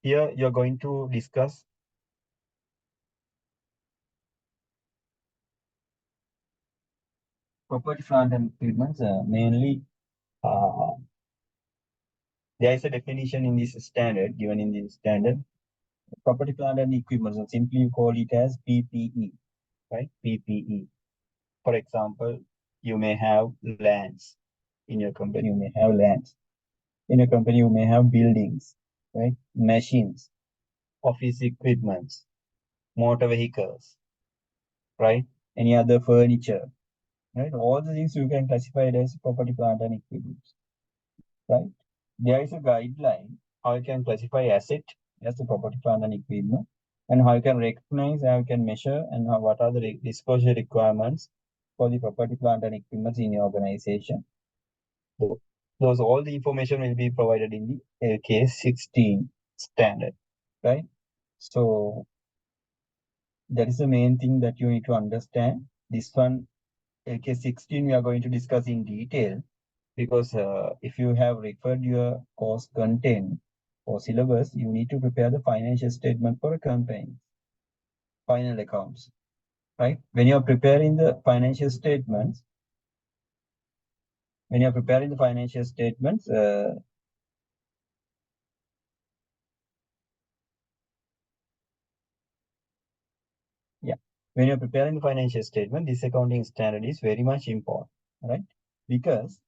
here you're going to discuss property, plant, and equipment. Mainly, uh, there is a definition in this standard, given in this standard. Property, plant, and equipment. So simply you call it as PPE, right? PPE. For example, you may have lands in your company. You may have lands in your company. You may have buildings, right? Machines, office equipments, motor vehicles, right? Any other furniture, right? All the things you can classify it as property, plant, and equipment, right? There is a guideline how you can classify asset as a property, plant, and equipment, and how you can recognize, how you can measure, and what are the disclosure requirements for the property, plant, and equipment in your organization. So, those all the information will be provided in the LK 16 standard, right? So that is the main thing that you need to understand. This one, LK 16, we are going to discuss in detail because if you have referred your course content or syllabus, you need to prepare the financial statement for a company. final accounts, right? When you're preparing the financial statements, when you're preparing the financial statements, yeah, when you're preparing the financial statement, this accounting standard is very much important, right? Because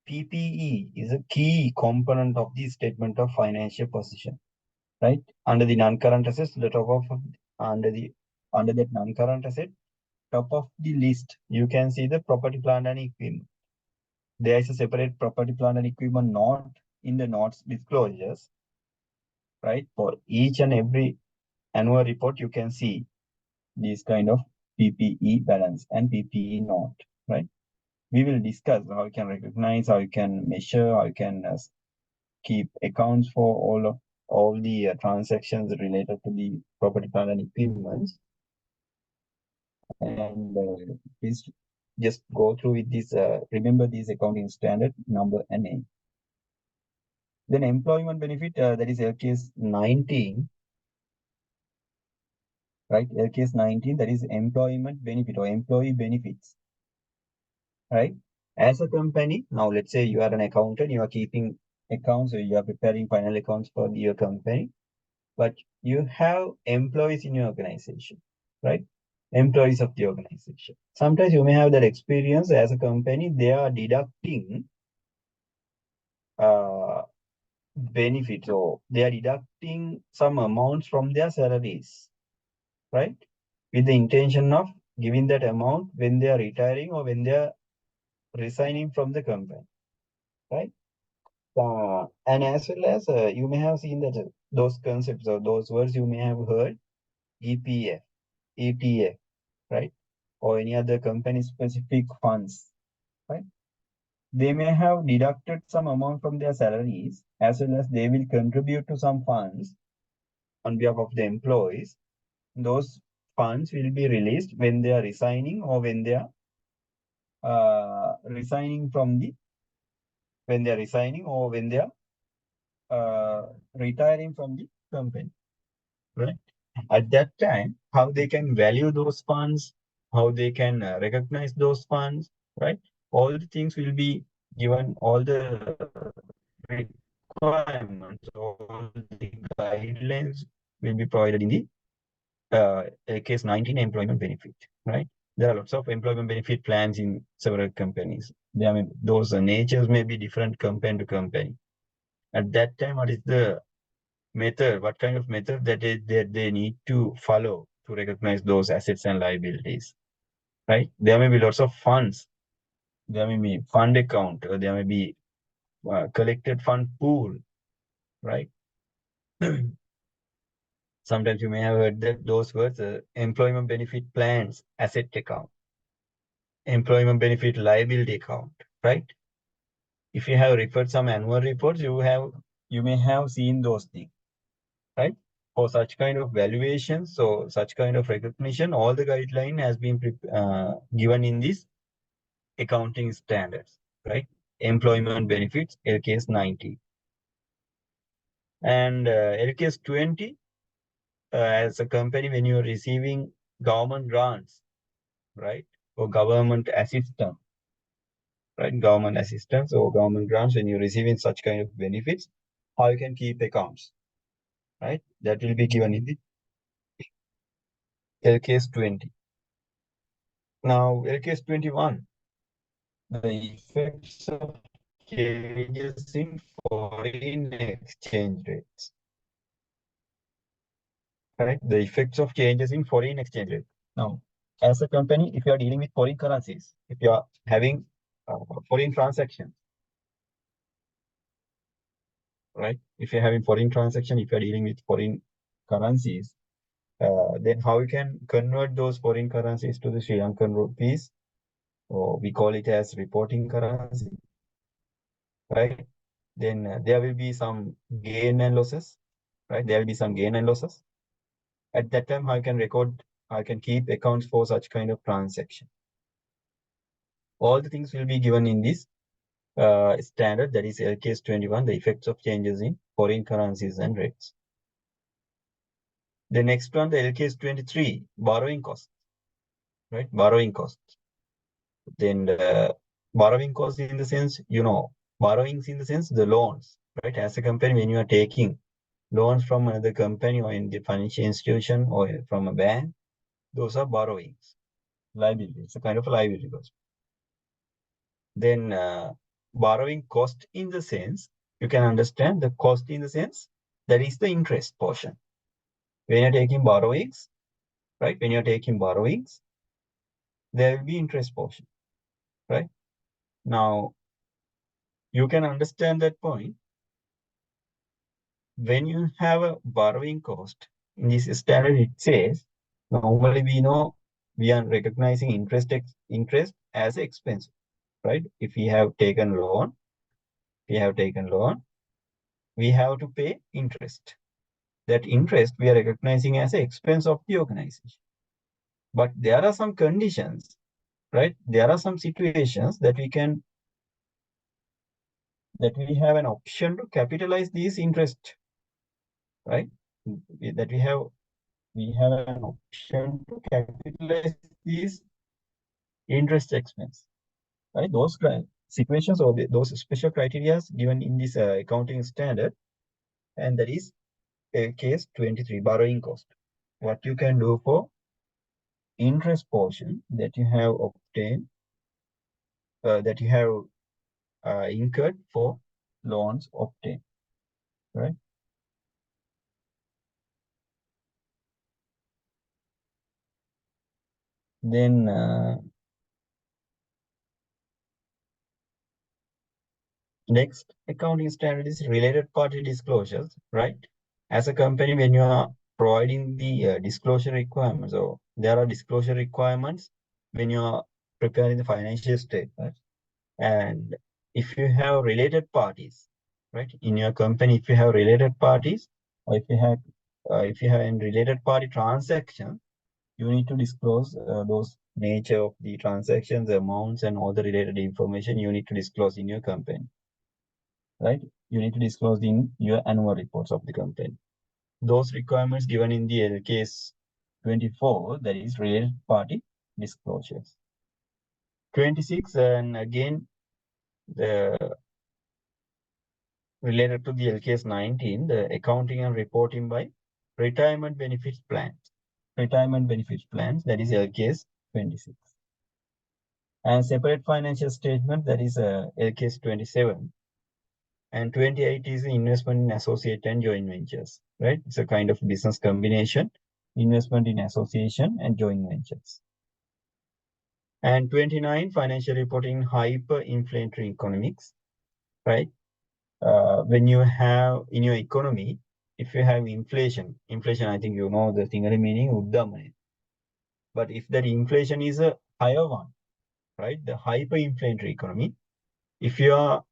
PPE is a key component of the statement of financial position, right? Under the non-current assets, the top of under that non-current asset, top of the list, you can see the property, plant, and equipment. There is a separate property, plant, and equipment note in the notes disclosures, right? For each and every annual report, you can see this kind of PPE balance and PPE note, right? We will discuss how you can recognize, how you can measure, how you can keep accounts for all the transactions related to the property, plant, and equipment. And please just go through with this. Remember this accounting standard number and name. Then employment benefit, that is LKS 19, right? LKS 19, that is employment benefit or employee benefits, right? As a company, now let's say you are an accountant, you are keeping accounts, or you are preparing final accounts for your company, but you have employees in your organization, right? Employees of the organization. Sometimes you may have that experience as a company, they are deducting uh, benefits, or they are deducting some amounts from their salaries, right? With the intention of giving that amount when they are retiring or when they are resigning from the company, right? And as well as you may have seen that those concepts or those words you may have heard, EPF, ETF, right? Or any other company specific funds, right? They may have deducted some amount from their salaries, as well as they will contribute to some funds on behalf of the employees. Those funds will be released when they are resigning or when they are resigning from the when they are resigning or when they are retiring from the company, right? At that time, how they can value those funds, how they can recognize those funds, right? All the things will be given, all the requirements, all the guidelines will be provided in the case 19 employment benefit, right? There are lots of employment benefit plans in several companies. I mean, those natures may be different company to company. At that time, what is the method, what kind of method that they need to follow to recognize those assets and liabilities, right? There may be lots of funds. There may be fund account, or there may be collected fund pool, right? Sometimes you may have heard that those words, employment benefit plans, asset account, employment benefit liability account, right? If you have referred some annual reports, you may have seen those things, right? For such kind of valuation, so such kind of recognition, all the guideline has been given in this accounting standards, right? Employment benefits, LKS 90. And LKS 20, as a company, when you're receiving government grants, right? Or government assistance, right? Government assistance or government grants, when you're receiving such kind of benefits, how you can keep accounts, right? That will be given in the LKS 20. Now, LKS 21, the effects of changes in foreign exchange rates, right? The effects of changes in foreign exchange rate. Now, as a company, if you are dealing with foreign currencies, if you are having foreign transactions, right? If you're having foreign transaction, if you're dealing with foreign currencies, then how you can convert those foreign currencies to the Sri Lankan rupees, or we call it as reporting currency, right? Then there will be some gain and losses, right? There will be some gain and losses. At that time, I can keep accounts for such kind of transaction. All the things will be given in this standard, that is LKS 21, the effects of changes in foreign currencies and rates. The next one, the LKS 23, borrowing cost, right? Borrowing cost. Then the borrowing cost in the sense, borrowings in the sense, the loans, right? As a company, when you are taking loans from another company or in the financial institution or from a bank, those are borrowings, liability. It's a kind of a liability cost. Then borrowing cost in the sense, you can understand the cost in the sense, that is the interest portion. When you're taking borrowings, right? When you're taking borrowings, there will be interest portion, right? Now, you can understand that point. When you have a borrowing cost, in this standard, it says, normally we know we are recognizing interest as expense, right? If we have taken loan, we have to pay interest. That interest we are recognizing as an expense of the organization. But there are some conditions, right? There are some situations that we have an option to capitalize these interest, right? That we have an option to capitalize these interest expense, right? Those situations or those special criteria given in this accounting standard, and that is case 23, borrowing cost. What you can do for interest portion that you have obtained, that you have incurred for loans obtained, right? Then next accounting standard is related party disclosures, right? As a company, when you are providing the disclosure requirements, or there are disclosure requirements when you are preparing the financial statement, and if you have related parties, right, in your company, if you have related parties, or if you have a related party transaction, you need to disclose those nature of the transactions, the amounts, and all the related information you need to disclose in your company, right? You need to disclose in your annual reports of the company. Those requirements given in the LKS 24, that is related party disclosures. 26, and again, the related to the LKS 19, the accounting and reporting by retirement benefits plans. Retirement benefits plans, that is LKS 26. And separate financial statement, that is LKS 27. And 28 is investment in associate and joint ventures, right? It's a kind of business combination, investment in association and joint ventures. And 29, financial reporting in hyperinflationary economics, right? When you have in your economy, if you have inflation, I think you know the single meaning, Uddamane. But if that inflation is a higher one, right? The hyperinflationary economy, if you are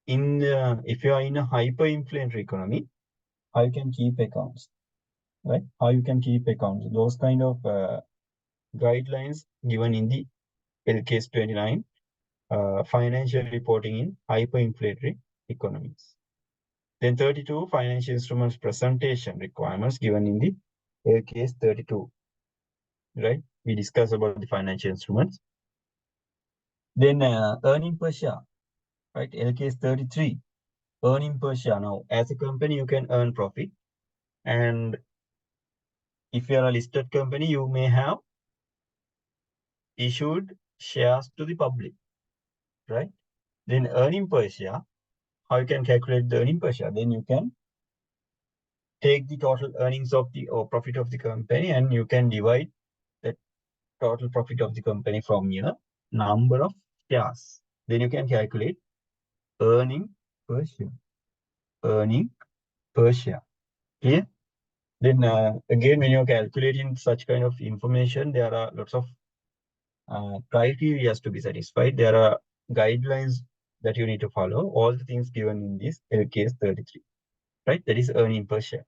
in a hyperinflationary economy, how you can keep accounts, right? How you can keep accounts. Those kind of guidelines given in the LKS 29, financial reporting in hyperinflationary economies. Then 32, financial instruments presentation requirements given in the LKS 32, right? We discussed about the financial instruments. Then earning per share, right? LKS 33, earning per share. Now, as a company, you can earn profit. And if you are a listed company, you may have issued shares to the public, right? Then earning per share, how you can calculate the earning per share? Then you can take the total earnings of the or profit of the company, and you can divide the total profit of the company from your number of shares. Then you can calculate earning per share. Earning per share. Clear? Then again, when you're calculating such kind of information, there are lots of criteria to be satisfied. There are guidelines that you need to follow. All the things given in this case 33, right? That is earning per share.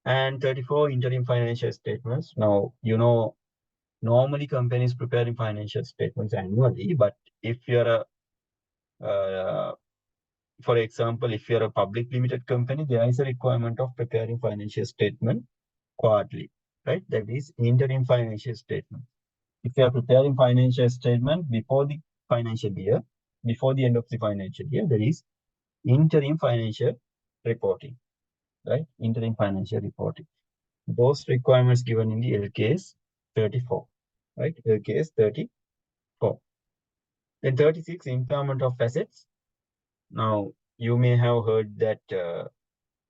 And 34, interim financial statements. Now, normally companies preparing financial statements annually, but if you're a for example, if you're a public limited company, there is a requirement of preparing financial statement quarterly, right? That is interim financial statement. If you are preparing financial statement before the financial year, before the end of the financial year, there is interim financial reporting, right? Interim financial reporting. Those requirements given in the LKS 34, right? LKS 34. Then 36, impairment of assets. Now, you may have heard that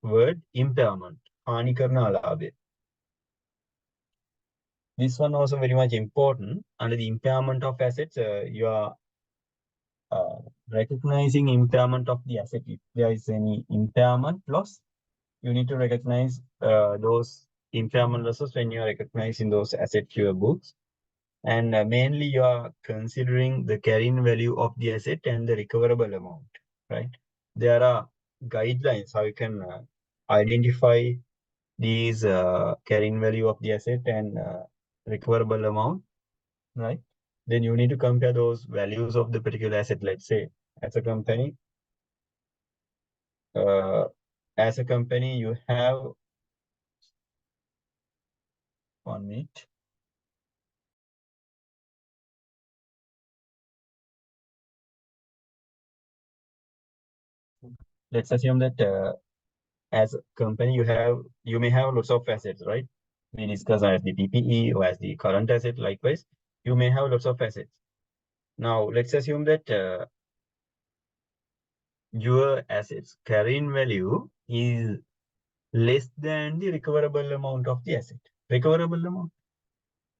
word impairment. Hani karna alabe. This one also very much important. Under the impairment of assets, you are recognizing impairment of the asset. If there is any impairment loss, you need to recognize those impairment losses when you are recognizing those assets to your books. And mainly you are considering the carrying value of the asset and the recoverable amount, right? There are guidelines how you can identify these carrying value of the asset and recoverable amount, right? Then you need to compare those values of the particular asset. Let's say as a company, you have 1 minute. Let's assume that as a company, you may have lots of assets, right? We discuss as the PPE or as the current asset. Likewise, you may have lots of assets. Now, let's assume that your assets carrying value is less than the recoverable amount of the asset. Recoverable amount.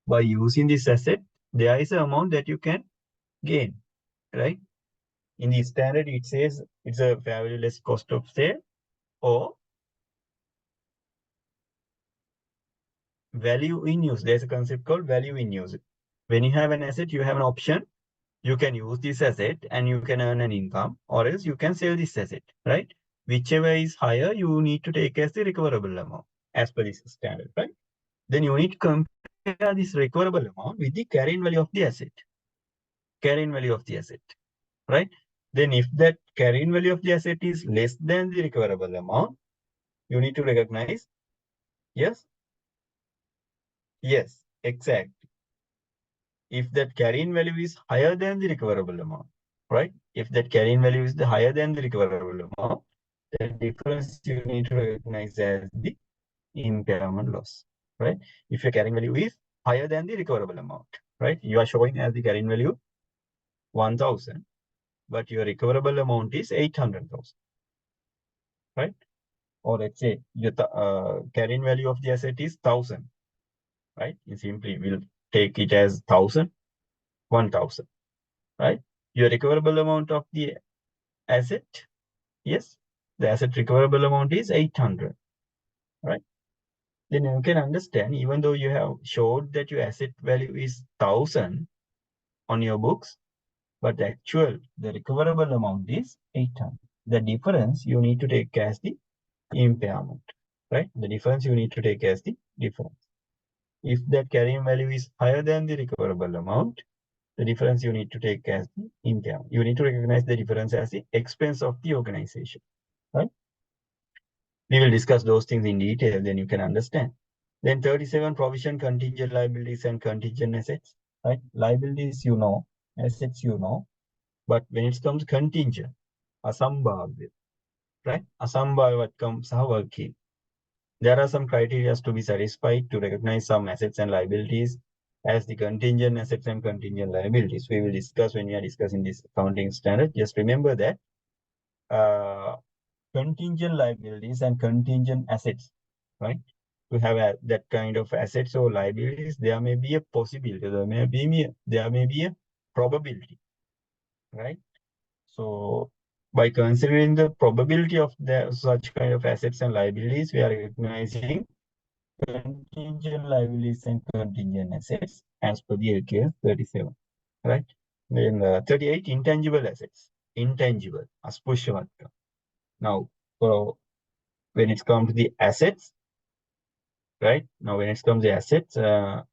By using this asset, there is an amount that you can gain, right? In the standard, it says it's a valueless cost of sale or value in use. There's a concept called value in use. When you have an asset, you have an option. You can use this asset and you can earn an income, or else you can sell this asset, right? Whichever is higher, you need to take as the recoverable amount as per this standard, right? Then you need to compare this recoverable amount with the carrying value of the asset. Carrying value of the asset, right? Then if that carrying value of the asset is less than the recoverable amount, you need to recognize, yes, yes, exactly. If that carrying value is higher than the recoverable amount, right? If that carrying value is higher than the recoverable amount, the difference you need to recognize as the impairment loss, right? If your carrying value is higher than the recoverable amount, right? You are showing as the carrying value 1,000, but your recoverable amount is 800,000, right? Or let's say your carrying value of the asset is 1,000, right? You simply will take it as 1,000, 1,000, right? Your recoverable amount of the asset, yes, the asset recoverable amount is 800, right? Then you can understand, even though you have showed that your asset value is 1,000 on your books, but the recoverable amount is 800. The difference you need to take as the impairment, right? The difference you need to take as the difference. If that carrying value is higher than the recoverable amount, the difference you need to take as the impairment. You need to recognize the difference as the expense of the organization, right? We will discuss those things in detail, then you can understand. Then 37, provision, contingent liabilities and contingent assets, right? Liabilities, you know, assets, you know, but when it comes contingent, asambhavya, right? Asambhavatkam sahavaki. There are some criteria to be satisfied to recognize some assets and liabilities as the contingent assets and contingent liabilities. We will discuss when we are discussing this accounting standard. Just remember that contingent liabilities and contingent assets, right? To have that kind of assets or liabilities, there may be a possibility, there may be a probability, right? So by considering the probability of such kind of assets and liabilities, we are recognizing contingent liabilities and contingent assets as per the LKS 37, right? Then 38, intangible assets. Intangible, aspushavatka. Now, so when it comes to the assets, right? Now, when it comes to assets, there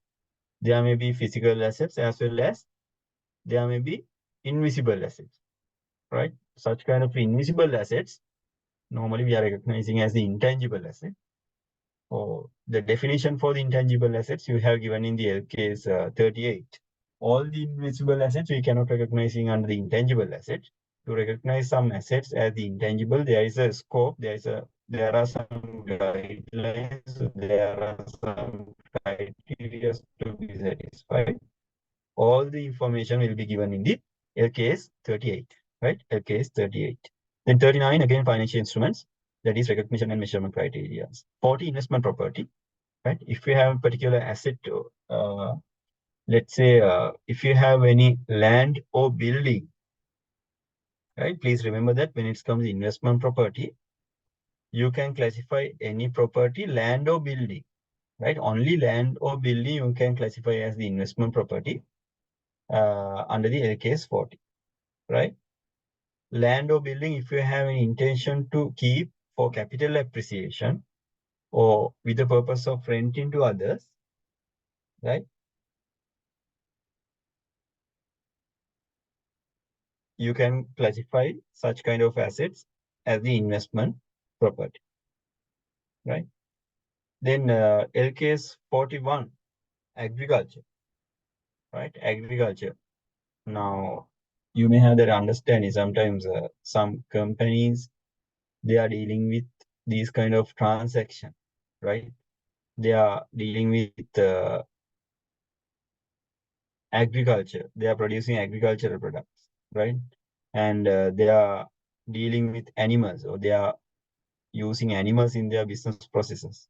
may be physical assets as well as there may be invisible assets. right? Such kind of invisible assets, normally we are recognizing as the intangible asset. Or the definition for the intangible assets you have given in the LK's 38. All the invisible assets we cannot recognizing under the intangible assets. To recognize some assets as the intangible, there is a scope, there are some guidelines, there are some criteria to be satisfied. All the information will be given in the LKS 38, right? LKS 38. Then 39, again, financial instruments, that is recognition and measurement criteria. 40, investment property, right? If you have a particular asset, let's say if you have any land or building, right? Please remember that when it comes to investment property, you can classify any property, land or building, right? Only land or building you can classify as the investment property under the LKS 40, right? Land or building, if you have an intention to keep for capital appreciation or with the purpose of renting to others, right? You can classify such kind of assets as the investment property, right? Then LKS 41, agriculture, right? Agriculture. Now, you may have that understanding. Sometimes some companies, they are dealing with these kind of transaction, right? They are dealing with agriculture. They are producing agricultural products, right? And they are dealing with animals, or they are using animals in their business processes,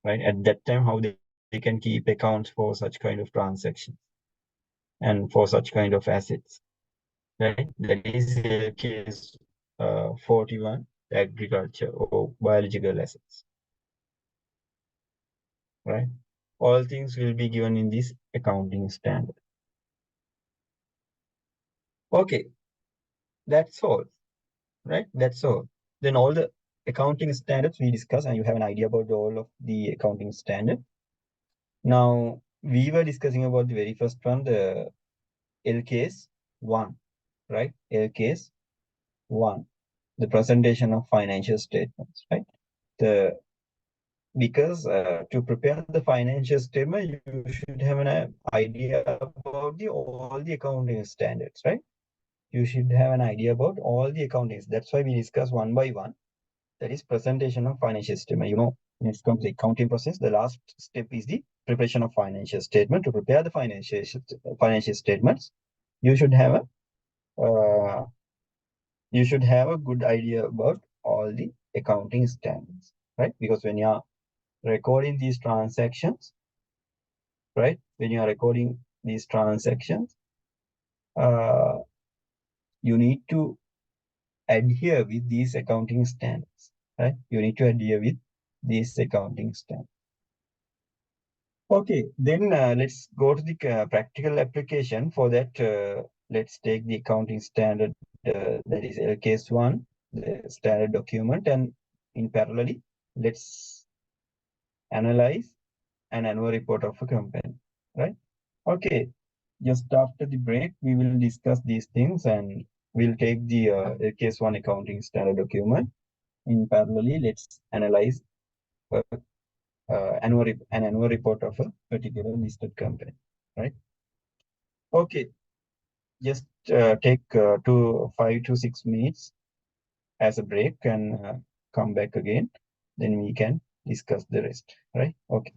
right? At that time, how they can keep accounts for such kind of transactions and for such kind of assets, right? That is the case 41, agriculture or biological assets, right? All things will be given in this accounting standard. Okay, that's all, right? That's all. Then all the accounting standards we discuss, and you have an idea about all of the accounting standard. Now, we were discussing about the very first one, the LKS 1, right? LKS 1, the presentation of financial statements, right? The Because to prepare the financial statement, you should have an idea about all the accounting standards, right? You should have an idea about all the accountings. That's why we discuss one by one. That is presentation of financial statement. When it comes to the accounting process, the last step is the preparation of financial statement. To prepare the financial statements, you should have a good idea about all the accounting standards, right? Because when you are recording these transactions, right? When you are recording these transactions, uh, you need to adhere with these accounting standards, right? You need to adhere with these accounting standards. Okay, then let's go to the practical application. For that, let's take the accounting standard, that is LKS 1, the standard document, and in parallelly, let's analyze an annual report of a company, right? Okay, just after the break, we will discuss these things, and we'll take the LKS 1 accounting standard document. In parallelly, let's analyze an annual report of a particular listed company, right? Okay, just take 5 to 6 minutes as a break and come back again. Then we can discuss the rest, right? Okay.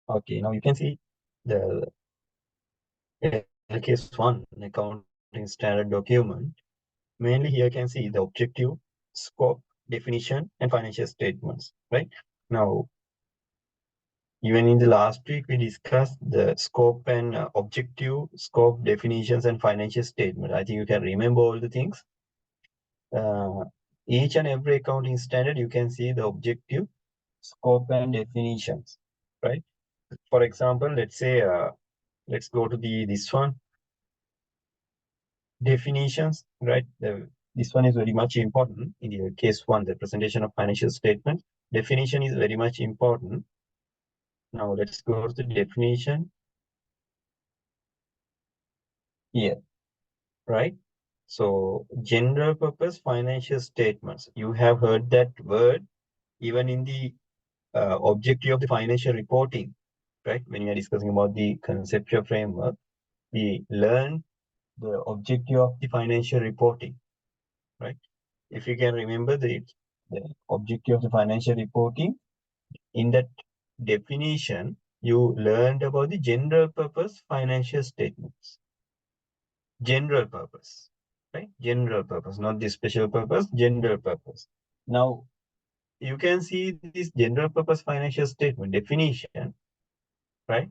Okay, now you can see the case one accounting standard document. Mainly here you can see the objective, scope, definition, and financial statements, right? Now, even in the last week, we discussed the scope and objective, scope, definitions, and financial statement. I think you can remember all the things. Each and every accounting standard, you can see the objective, scope, and definitions, right? For example, let's say, let's go to this one, definitions, right? This one is very much important in the case one, the presentation of financial statements. Definition is very much important. Now let's go to the definition here, right? So general purpose financial statements. You have heard that word even in the objective of the financial reporting, right? When we are discussing about the conceptual framework, we learn the objective of the financial reporting, right? If you can remember the objective of the financial reporting, in that definition, you learned about the general purpose financial statements. General purpose, right? General purpose, not the special purpose, general purpose. Now, you can see this general purpose financial statement definition, right?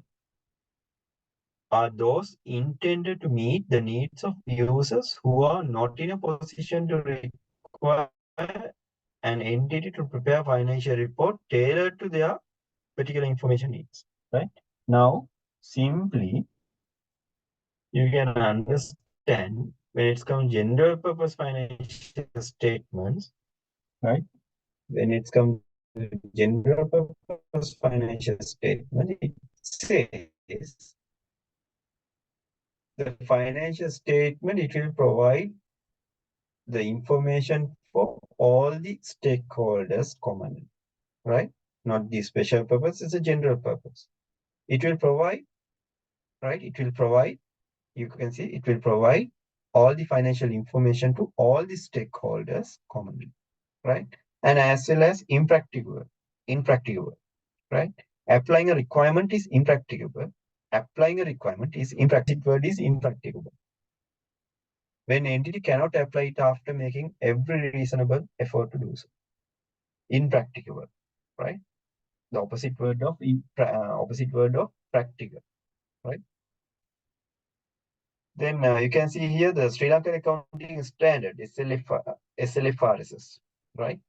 Are those intended to meet the needs of users who are not in a position to require an entity to prepare financial report tailored to their particular information needs, right? Now, simply, you can understand when it's come general purpose financial statements, right? When it's come to general purpose financial statement, it says the financial statement, it will provide the information for all the stakeholders commonly, right? Not the special purpose, it's a general purpose. It will provide, right? It will provide, you can see, it will provide all the financial information to all the stakeholders commonly, right? And as well as impracticable, right? Applying a requirement is impracticable. Applying a requirement is impracticable. Word is impracticable. When entity cannot apply it after making every reasonable effort to do so. Impracticable, right? The opposite word of practical, right? Then you can see here the Sri Lankan Accounting Standard, SLFRSS, right?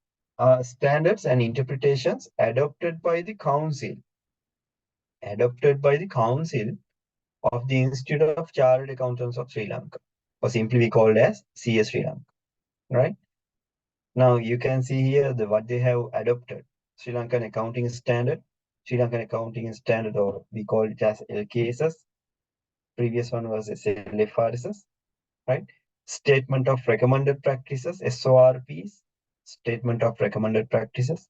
Standards and interpretations adopted by the Council of the Institute of Chartered Accountants of Sri Lanka, or simply we called as CS Sri Lanka, right? Now you can see here what they have adopted. Sri Lankan Accounting Standard, or we call it as LKSS. Previous one was SLFRSS, right? Statement of Recommended Practices, SORPs, Statement of Recommended Practices,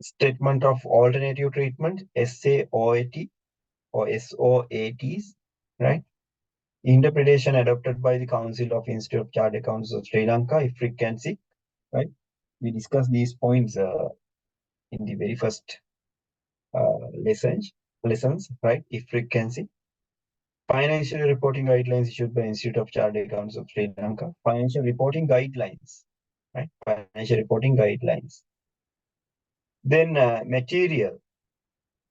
Statement of Alternative Treatment, SAOAT or SOATs, right? Interpretation adopted by the Council of Institute of Chartered Accountants of Sri Lanka, if we can see, right? We discussed these points in the very first lessons, right? If we can see. Financial reporting guidelines issued by Institute of Chartered Accountants of Sri Lanka. Financial reporting guidelines, right? Financial reporting guidelines. Then material,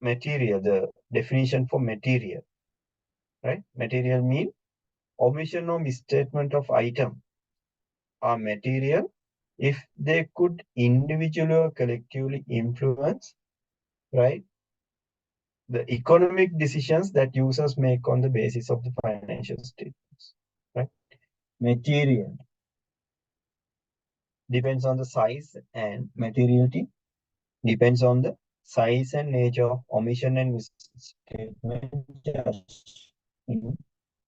the definition for material, right? Material means omission or misstatement of item are material if they could individually or collectively influence, right, the economic decisions that users make on the basis of the financial statements, right? Material depends on the size, and materiality depends on the size and nature of omission and misstatement in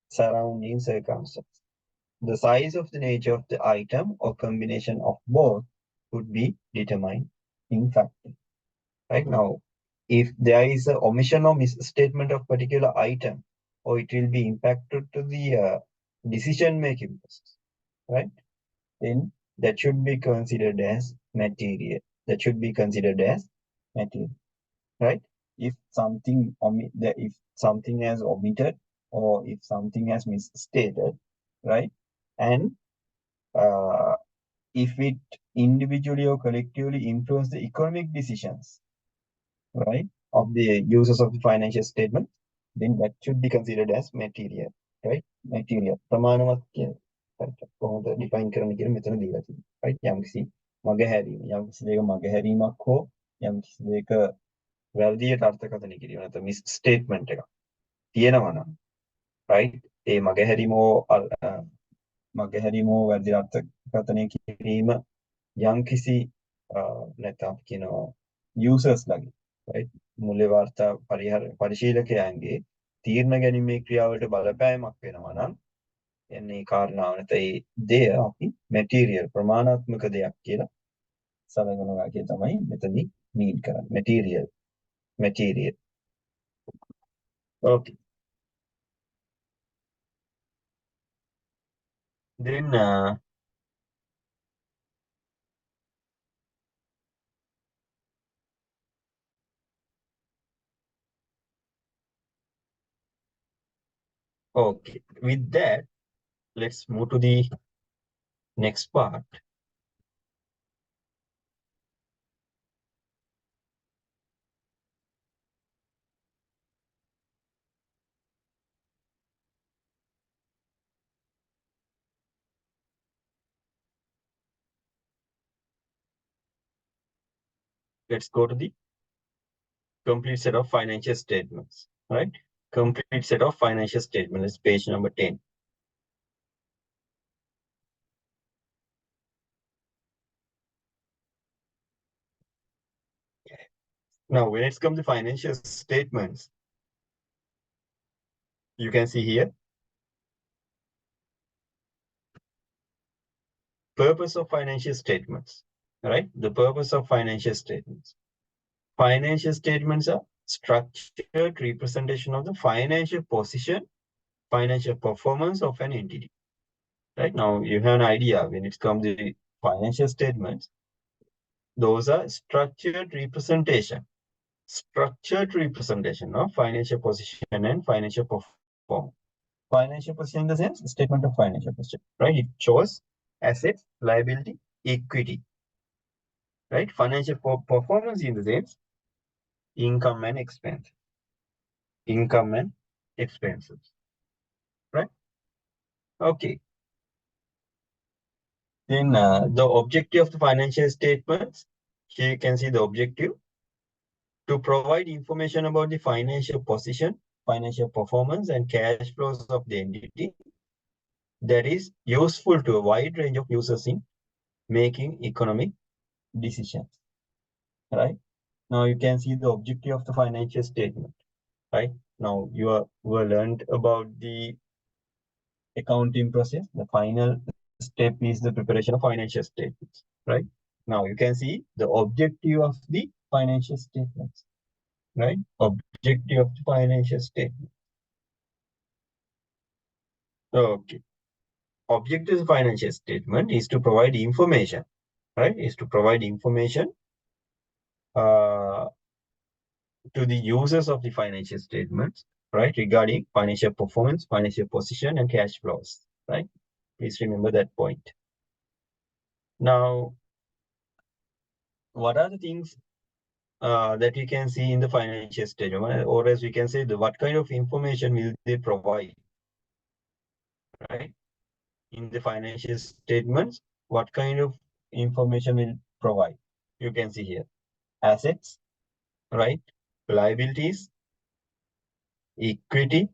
surrounding circumstances. The size of the nature of the item or combination of both would be determined in factor. Right now, if there is an omission or misstatement of particular item, or it will be impacted to the decision-making process, right? Then that should be considered as material. Right? if if something has omitted or if something has misstated, right? And uh, if it individually or collectively influence the economic decisions, right, of the users of the financial statement, then that should be considered as material, right? Material. ප්‍රමාණවත් කියන කොහොමද define කරන්න කියලා මෙතන දීලා තියෙනවා. right? යම්කිසි මගහැරීම, යම්කිසි දෙයක මගහැරීමක් හෝ යම්කිසි දෙයක වැරදියට අර්ථකථනය කිරීම නැත්නම් මිස් ස්ටේට්මන්ට් එකක් තියෙනවා නම්, right? ඒ මගහැරීම හෝ වැරදි අර්ථකථනය කිරීම යම්කිසි නැත්නම් අපි කියනවා users ලගේ, right? මුල්‍ය වාර්තා පරිශීලකයන්ගේ තීරණ ගැනීමේ ක්‍රියාවලට බලපෑමක් වෙනවා නම් එන්නේ කාරණාව නැත්නම් ඒ දෙය අපි material ප්‍රමාණාත්මක දෙයක් කියලා සලකනවා කියන තමයි මෙතනදී mean කරන්නේ. material. Okay. Then okay. With that, let's move to the next part. Let's go to the complete set of financial statements, right? Complete set of financial statements, page number 10. Now, when it comes to financial statements, you can see here, purpose of financial statements, right? The purpose of financial statements. Financial statements are structured representation of the financial position, financial performance of an entity. Right now, you have an idea when it comes to financial statements. Those are structured representation of financial position and financial performance. Financial position in the sense, statement of financial position, right? It shows assets, liability, equity, right? Financial performance in the sense, income and expenses, right? Okay. Then the objective of the financial statements, here you can see the objective: to provide information about the financial position, financial performance, and cash flows of the entity that is useful to a wide range of users in making economic decisions, right? Now you can see the objective of the financial statement, right? Now were learned about the accounting process. The final step is the preparation of financial statements, right? Now you can see the objective of the financial statements, right? Objective of the financial statement. Okay. Objective of the financial statement is to provide information, right? Is to provide information to the users of the financial statements, right? Regarding financial performance, financial position, and cash flows, right? Please remember that point. Now, what are the things that we can see in the financial statement, or as we can say, what kind of information will they provide, right? In the financial statements, what kind of information will provide? You can see here, assets, right? Liabilities, equity,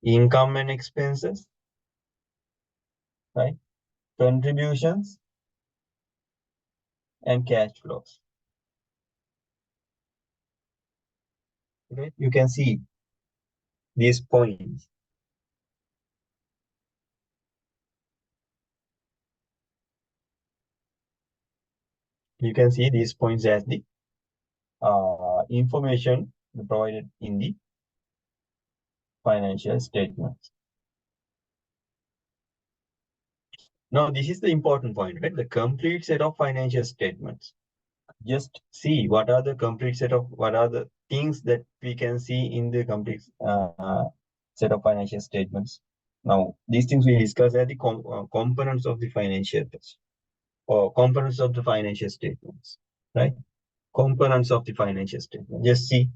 income and expenses, right? Contributions and cash flows. Okay, you can see these points. You can see these points as the information provided in the financial statements. Now, this is the important point, right? The complete set of financial statements. Just see what are the complete set of what are the things that we can see in the complete set of financial statements. Now, these things we discuss are the components of the financial or components of the financial statements, right? Components of the financial statement. Just see.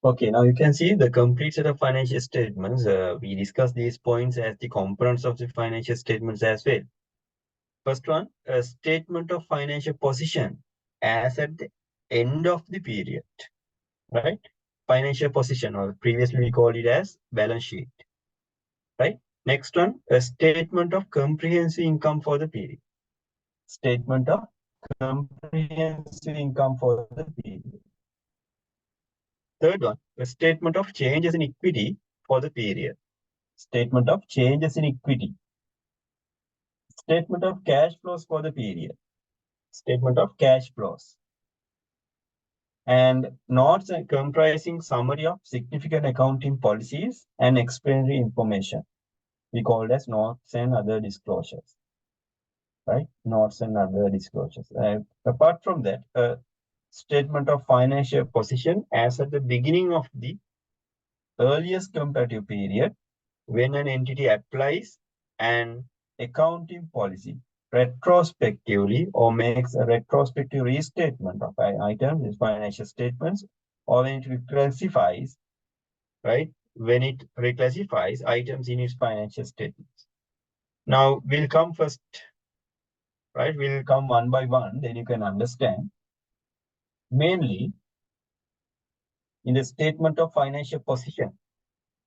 Okay, now you can see the complete set of financial statements. We discuss these points as the components of the financial statements as well. First one, a statement of financial position as at the end of the period, right? Financial position, or previously we called it as balance sheet, right? Next one, a statement of comprehensive income for the period. Statement of comprehensive income for the period. Third one, a statement of changes in equity for the period. Statement of changes in equity. Statement of cash flows for the period. Statement of cash flows. And notes comprising summary of significant accounting policies and explanatory information. We call it as notes and other disclosures, right? Notes and other disclosures. Apart from that, a statement of financial position as at the beginning of the earliest comparative period when an entity applies an accounting policy retrospectively or makes a retrospective restatement of an item, these financial statements, or when it reclassifies, right? When it reclassifies items in its financial statements. Now, we'll come first, right? We'll come one by one, then you can understand. Mainly, in the statement of financial position,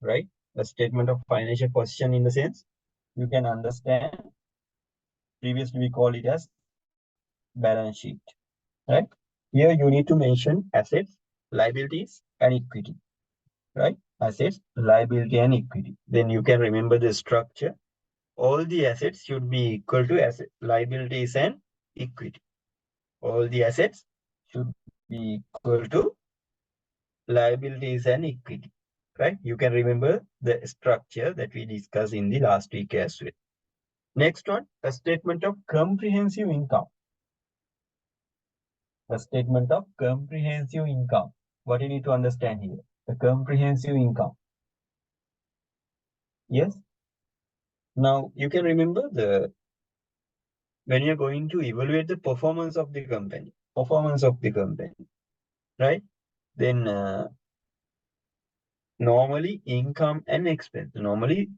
right? The statement of financial position in the sense, you can understand, previously we call it as balance sheet, right? Here you need to mention assets, liabilities, and equity, right? Assets, liability, and equity. Then you can remember the structure. All the assets should be equal to asset, liabilities, and equity. All the assets should be equal to liabilities and equity, right? You can remember the structure that we discussed in the last week as well. Next one, a statement of comprehensive income. A statement of comprehensive income. What you need to understand here? The comprehensive income. Yes. Now you can remember when you're going to evaluate the performance of the company, right? Then normally income and expense. Normally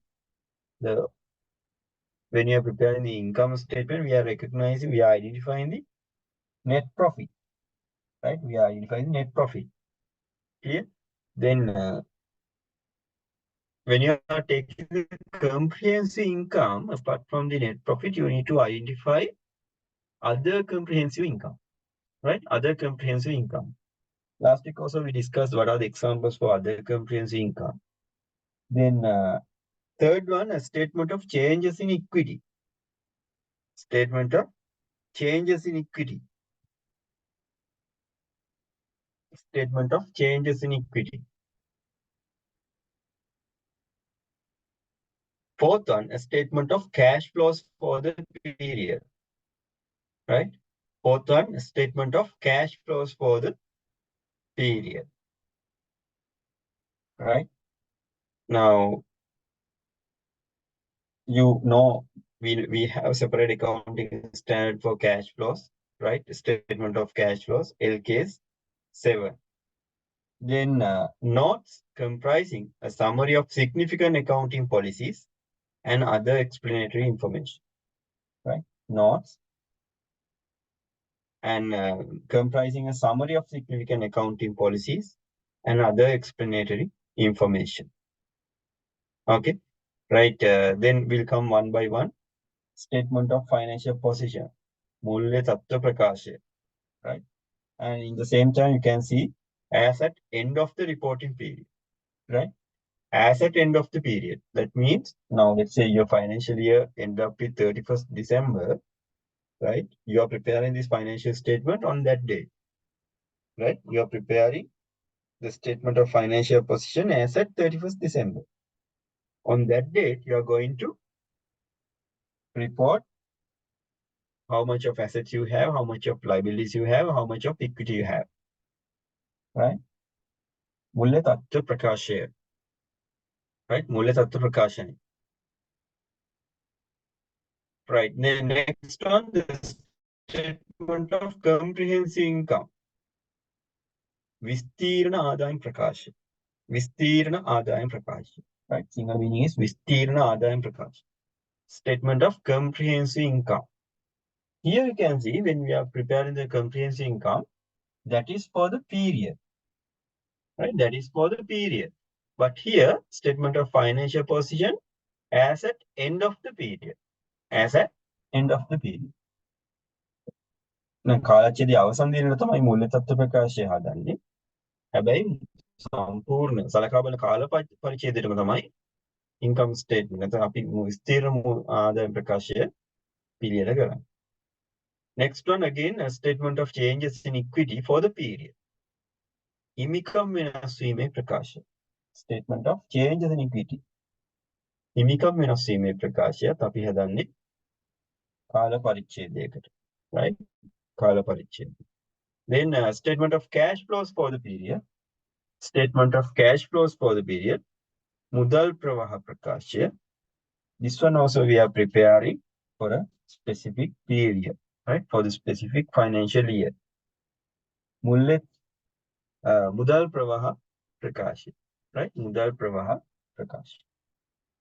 when you are preparing the income statement, we are identifying the net profit, right? We are identifying net profit. Clear? Then when you are taking the comprehensive income, apart from the net profit, you need to identify other comprehensive income, right? Other comprehensive income. Last week also we discussed what are the examples for other comprehensive income. Then third one, a statement of changes in equity. Statement of changes in equity. Statement of changes in equity. Fourth one, a statement of cash flows for the period, right? Fourth one, a statement of cash flows for the period, right? Now, you know, we have separate accounting standard for cash flows, right? Statement of cash flows, LKs 7. Then notes comprising a summary of significant accounting policies and other explanatory information, right? Notes and comprising a summary of significant accounting policies and other explanatory information. Okay, right. Then we'll come one by one. Statement of financial position, Mulya Tattva Prakasha, right? And in the same time, you can see as at end of the reporting period, right? As at end of the period. That means now let's say your financial year end up with 31st December, right? You are preparing this financial statement on that day, right? You are preparing the statement of financial position as at 31st December. On that date, you are going to report how much of assets you have, how much of liabilities you have, how much of equity you have, right? Mulya Tattva Prakasha, right? Mulya Tattva Prakashani. Right. Then next one, the statement of comprehensive income. Vistirna Adayam Prakasha. Vistirna Adayam Prakash. Right? Single meaning is Vistirna Adayam Prakash. Statement of comprehensive income. Here you can see when we are preparing the comprehensive income, that is for the period. Right? That is for the period. But here, statement of financial position as at end of the period. As at end of the period. කාලච්ඡේදයේ අවසන් දිනේට තමයි මූල්‍ය තත්ත්ව ප්‍රකාශය හදන්නේ. හැබැයි සම්පූර්ණ සලකා බලන කාල පරිච්ඡේදයටම තමයි ඉන්කම් ස්ටේට්මන්ට් නැත්නම් අපි ස්ථිර ආදාය ප්‍රකාශය පිළියෙල කරන්නේ. Next one again, a statement of changes in equity for the period. හිමිකම් වෙනස් වීමේ ප්‍රකාශය. Statement of changes in equity. හිමිකම් වෙනස් වීමේ ප්‍රකාශයත් අපි හදන්නේ කාල පරිච්ඡේදයකට. Right? කාල පරිච්ඡේදය. Then statement of cash flows for the period. Statement of cash flows for the period. Mudal Pravaha Prakashya. This one also we are preparing for a specific period, right? For the specific financial year. Mudal Pravaha Prakashya, right? Mudal Pravaha Prakashya.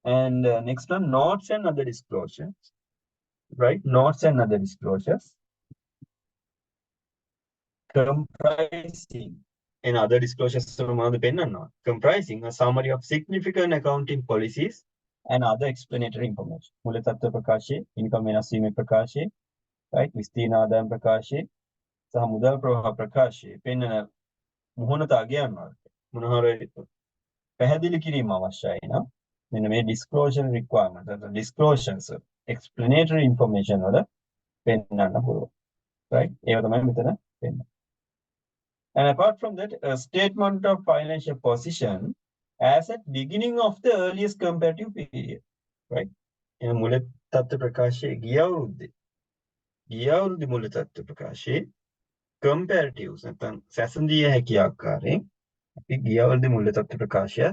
And next one, notes and other disclosures, right? Notes and other disclosures. Comprising and other disclosures comprising a summary of significant accounting policies and other explanatory information. මූල තත්ත්ව ප්‍රකාශය, income වෙනස් වීමේ ප්‍රකාශය, right? විස්තීර්ණ ආදායම් ප්‍රකාශය සහ මුදල් ප්‍රවාහ ප්‍රකාශය පෙන්වන මුහුණත අගයන් වලට මොනහර පැහැදිලි කිරීම අවශ්‍යයි නම් මෙන්න මේ disclosure requirement, disclosures, explanatory information වල පෙන්වන්න පුළුවන්. right? ඒව තමයි මෙතන පෙන්වන්නේ. And apart from that, a statement of financial position as at beginning of the earliest comparative period, right? In මූල තත්ත්ව ප්‍රකාශයේ ගිය අවුරුද්දේ මූල තත්ත්ව ප්‍රකාශයේ comparatives නැත්නම් සැසඳිය හැකි ආකාරයෙන් අපි ගිය අවුරුද්දේ මූල තත්ත්ව ප්‍රකාශය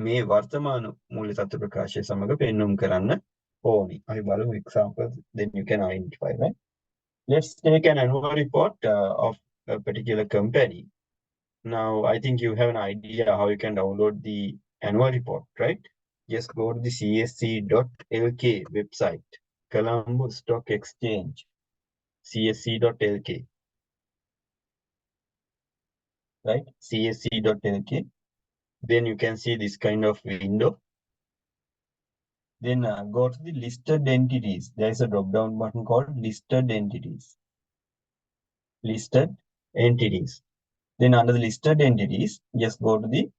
මේ වර්තමාන මූල තත්ත්ව ප්‍රකාශය සමග පෙන්වුම් කරන්න ඕනි. අපි බලමු examples, then you can identify, right? Let's take an annual report of a particular company. Now, I think you have an idea how you can download the annual report, right? Just go to the csc.lk website, Colombo Stock Exchange, csc.lk, right? csc.lk. Then you can see this kind of window. Then go to the listed entities. There is a drop-down button called listed entities. Listed entities. Then under the listed entities, just go to the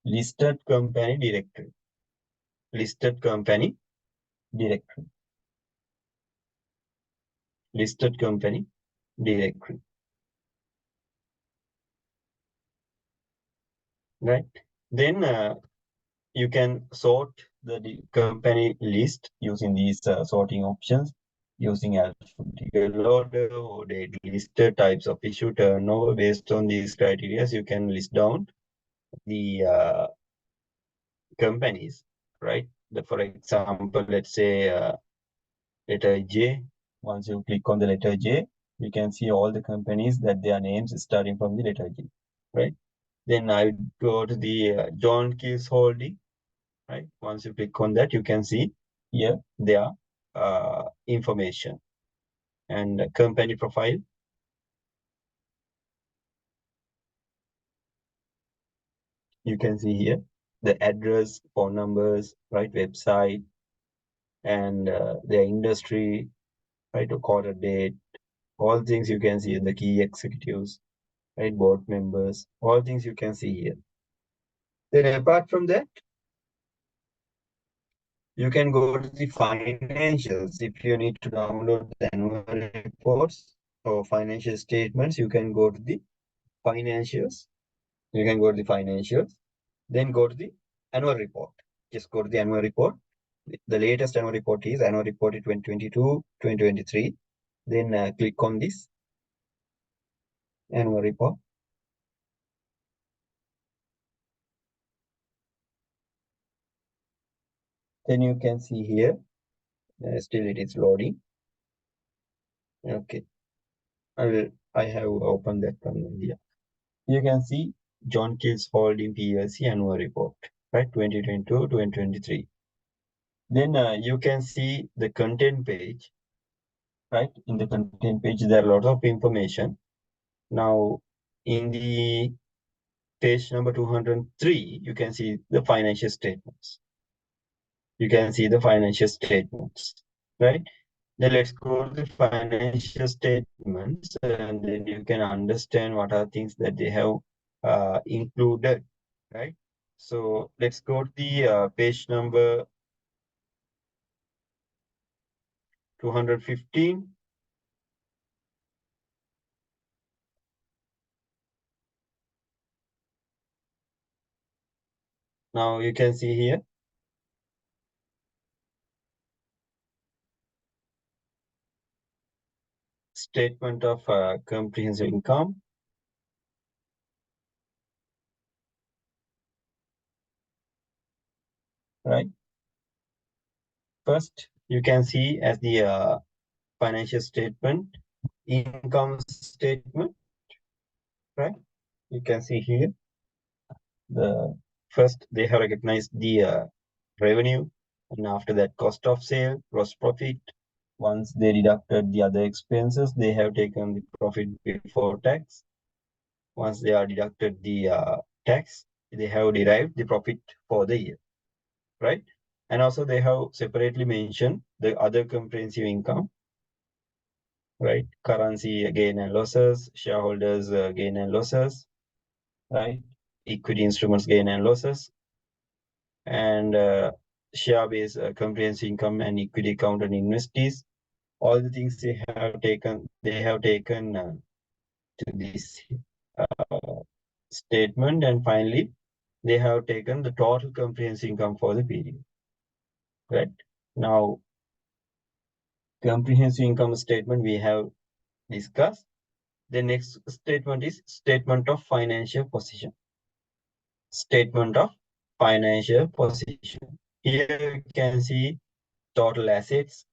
listed company directory. Listed company directory. Listed company directory. Right? Then you can sort the company list using these sorting options, using alphabetical order or date listed, types of issue, turnover. Based on these criteria, you can list down the companies, right? For example, let's say letter J. Once you click on the letter J, you can see all the companies that their names starting from the letter J, right? Then I go to the John Keys Holding, right? Once you click on that, you can see here their information and company profile. You can see here the address, phone numbers, right? Website, and their industry, right? To quarter date, all things you can see, the key executives, right? Board members, all things you can see here. Then apart from that, you can go to the financials. If you need to download the annual reports or financial statements, you can go to the financials. You can go to the financials, then go to the annual report. Just go to the annual report. The latest annual report is annual report 2022-2023. Then click on this annual report. Then you can see here, still it is loading. Okay, I have opened that one here. You can see John Keel's Holding PLC annual report, right? 2022, 2023. Then you can see the content page, right? In the content page, there are a lot of information. Now, in the page number 203, you can see the financial statements. You can see the financial statements, right? Then let's go to the financial statements, and then you can understand what are things that they have included, right? So let's go to the page number 215. Now you can see here statement of comprehensive income, right? First, you can see as the financial statement, income statement, right? You can see here the first they have recognized the revenue, and after that cost of sale, gross profit. Once they deducted the other expenses, they have taken the profit before tax. Once they are deducted the tax, they have derived the profit for the year, right? And also they have separately mentioned the other comprehensive income, right? Currency gain and losses, shareholders gain and losses, right? Equity instruments gain and losses, and share-based comprehensive income and equity accounted investees. All the things they have taken to this statement, and finally they have taken the total comprehensive income for the period. Right now, comprehensive income statement we have discussed. The next statement is statement of financial position. Statement of financial position. Here you can see total assets,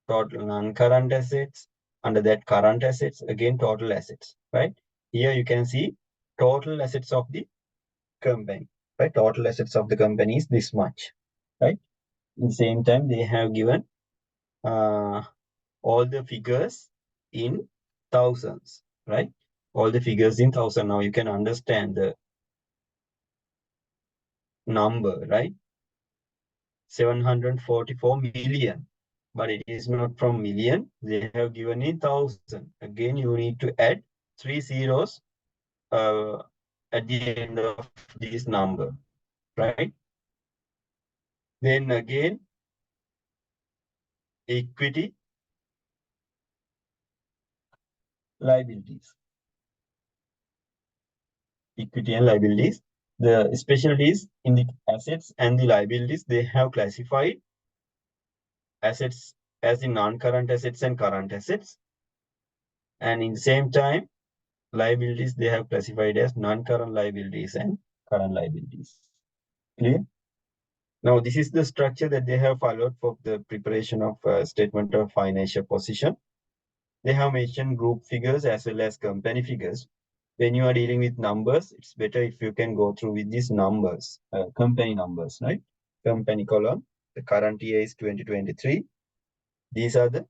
total non-current assets. Under that, current assets, again total assets, right? Here you can see total assets of the company, right? Total assets of the company is this much, right? In the same time, they have given uh, all the figures in thousands, right? All the figures in thousand. Now you can understand the number, right? 744 million, but it is not from million. They have given in thousand. Again, you need to add 3 zeros uh, at the end of this number, right? Then again, equity, liabilities. Equity and liabilities. The specialties in the assets and the liabilities, they have classified assets as the non-current assets and current assets. And in the same time, liabilities, they have classified as non-current liabilities and current liabilities. Clear? Now, this is the structure that they have followed for the preparation of statement of financial position. They have mentioned group figures as well as company figures. When you are dealing with numbers, it's better if you can go through with these numbers, company numbers, right? Company column, the current year is 2023. These are the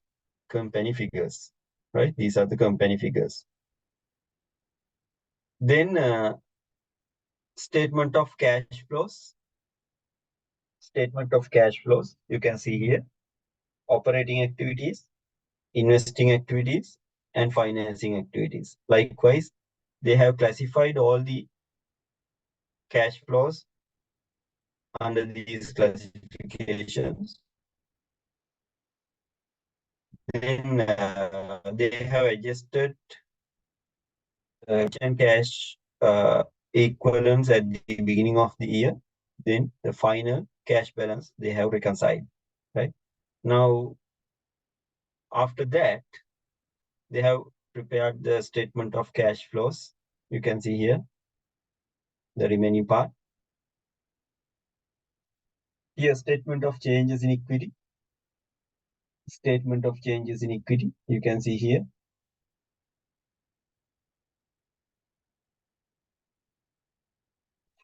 company figures, right? These are the company figures. Then statement of cash flows. Statement of cash flows, you can see here, operating activities, investing activities, and financing activities. Likewise, they have classified all the cash flows under these classifications. Then they have adjusted and cash equivalents at the beginning of the year. Then the final cash balance they have reconciled, right? Now, after that, they have prepared the statement of cash flows. You can see here the remaining part. Here, statement of changes in equity. Statement of changes in equity. You can see here.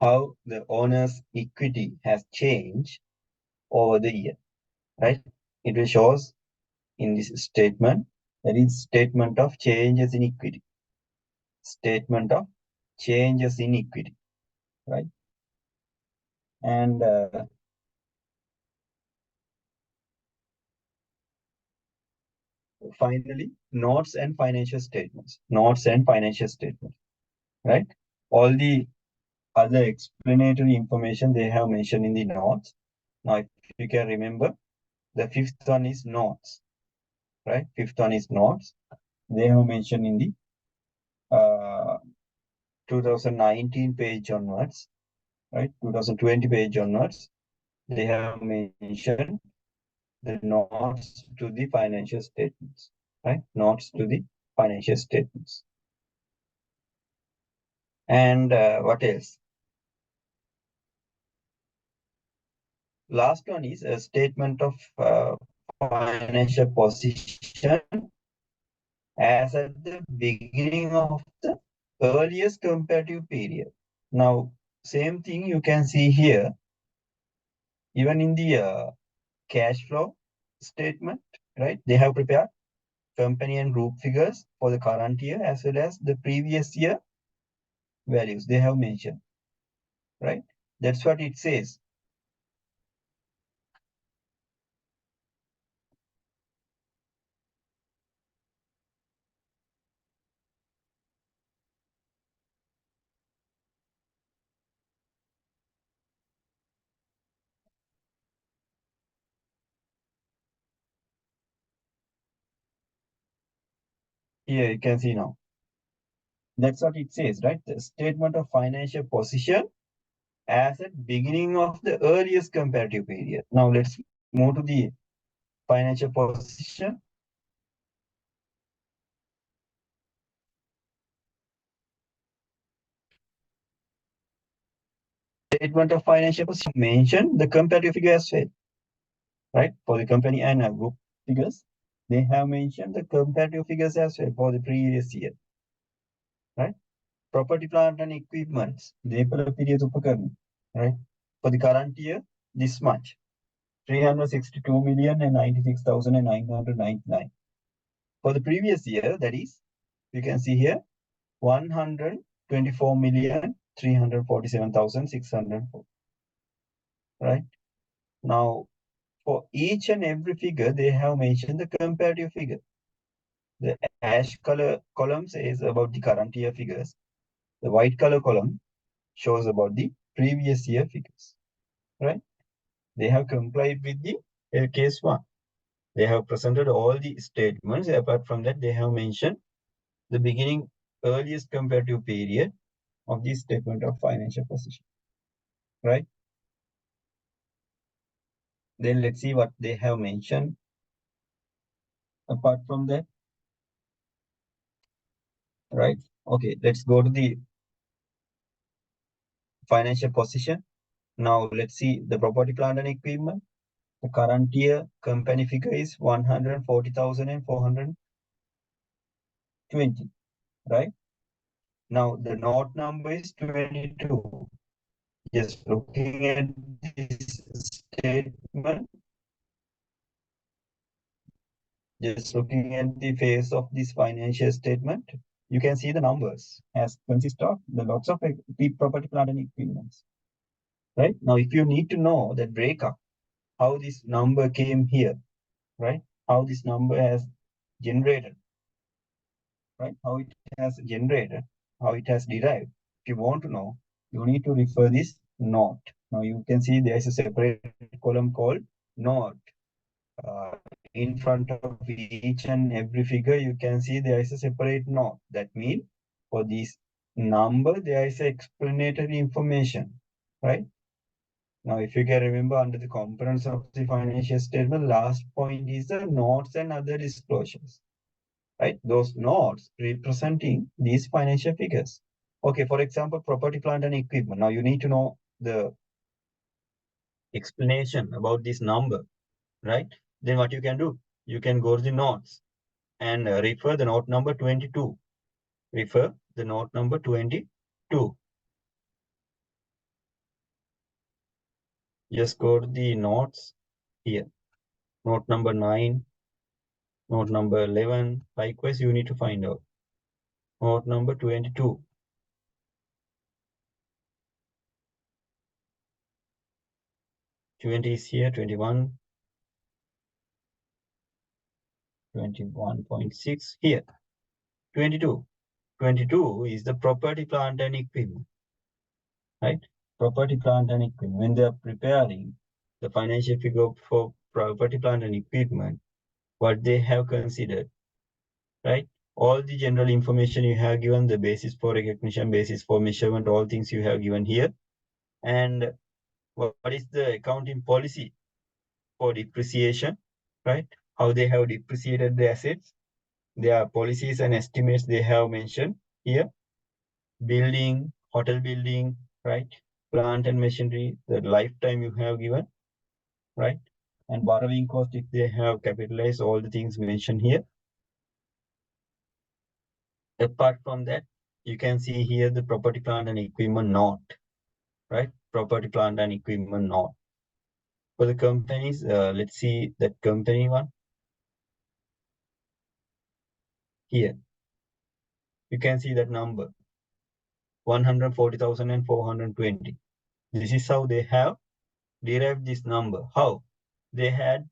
how the owner's equity has changed over the year, right? It will show us in this statement, that is statement of changes in equity. Statement of changes in equity, right? And finally, notes and financial statements. Notes and financial statements, right? All the other explanatory information they have mentioned in the notes. Now, if you can remember, the fifth one is notes, right? Fifth one is notes. They have mentioned in the 2019 page onwards, right? 2020 page onwards, they have mentioned the notes to the financial statements, right? Notes to the financial statements. And what else? Last one is a statement of financial position as at the beginning of the earliest comparative period. Now, same thing you can see here, even in the cash flow statement, right? They have prepared company and group figures for the current year as well as the previous year values they have mentioned, right? That's what it says. Here you can see now. That's what it says, right? The statement of financial position as at beginning of the earliest comparative period. Now let's move to the financial position. Statement of financial position mention the comparative figure as well, right? For the company and group figures, they have mentioned the comparative figures as well for the previous year, right? Property, plant and equipments, right? For the current year, this much, 362,096,999. For the previous year, that is, you can see here, 124,347,604, right? Now, for each and every figure, they have mentioned the comparative figure. The ash color column says about the current year figures. The white color column shows about the previous year figures, right? They have complied with the case 1. They have presented all the statements. Apart from that, they have mentioned the beginning earliest comparative period of the statement of financial position, right? Then let's see what they have mentioned apart from that, right? Okay, let's go to the financial position. Now let's see the property, plant and equipment. The current year company figure is 140,420, right? Now the note number is 22. Just looking at this statement, just looking at the face of this financial statement, you can see the numbers as consist of the lots of property, plant and equipment, right? Now, if you need to know the breakup, how this number came here, right? How this number has generated, right? How it has generated, how it has derived. If you want to know, you need to refer this note. Now you can see there is a separate column called note. In front of each and every figure, you can see there is a separate note. That means for this number, there is explanatory information, right? Now, if you can remember under the components of the financial statement, last point is the notes and other disclosures, right? Those notes representing these financial figures. Okay, for example, property, plant and equipment. Now you need to know the explanation about this number, right? Then what you can do? You can go to the notes and refer the note number 22. Refer the note number 22. Just go to the notes here. Note number 9, note number 11. Likewise, you need to find out. Note number 22. 20 is here, 21. 21.6 here. 22. 22 is the property, plant, and equipment. Right? Property, plant, and equipment. When they are preparing the financial figure for property, plant, and equipment, what they have considered, right? All the general information you have given, the basis for recognition, basis for measurement, all things you have given here. And what is the accounting policy for depreciation, right? How they have depreciated the assets. Their policies and estimates they have mentioned here. Building, hotel building, right? Plant and machinery, the lifetime you have given, right? And borrowing cost if they have capitalized, all the things mentioned here. Apart from that, you can see here the property, plant, and equipment note, right? Property, plant, and equipment note. For the companies, let's see that company one here. You can see that number 140,420. This is how they have derived this number. How? They had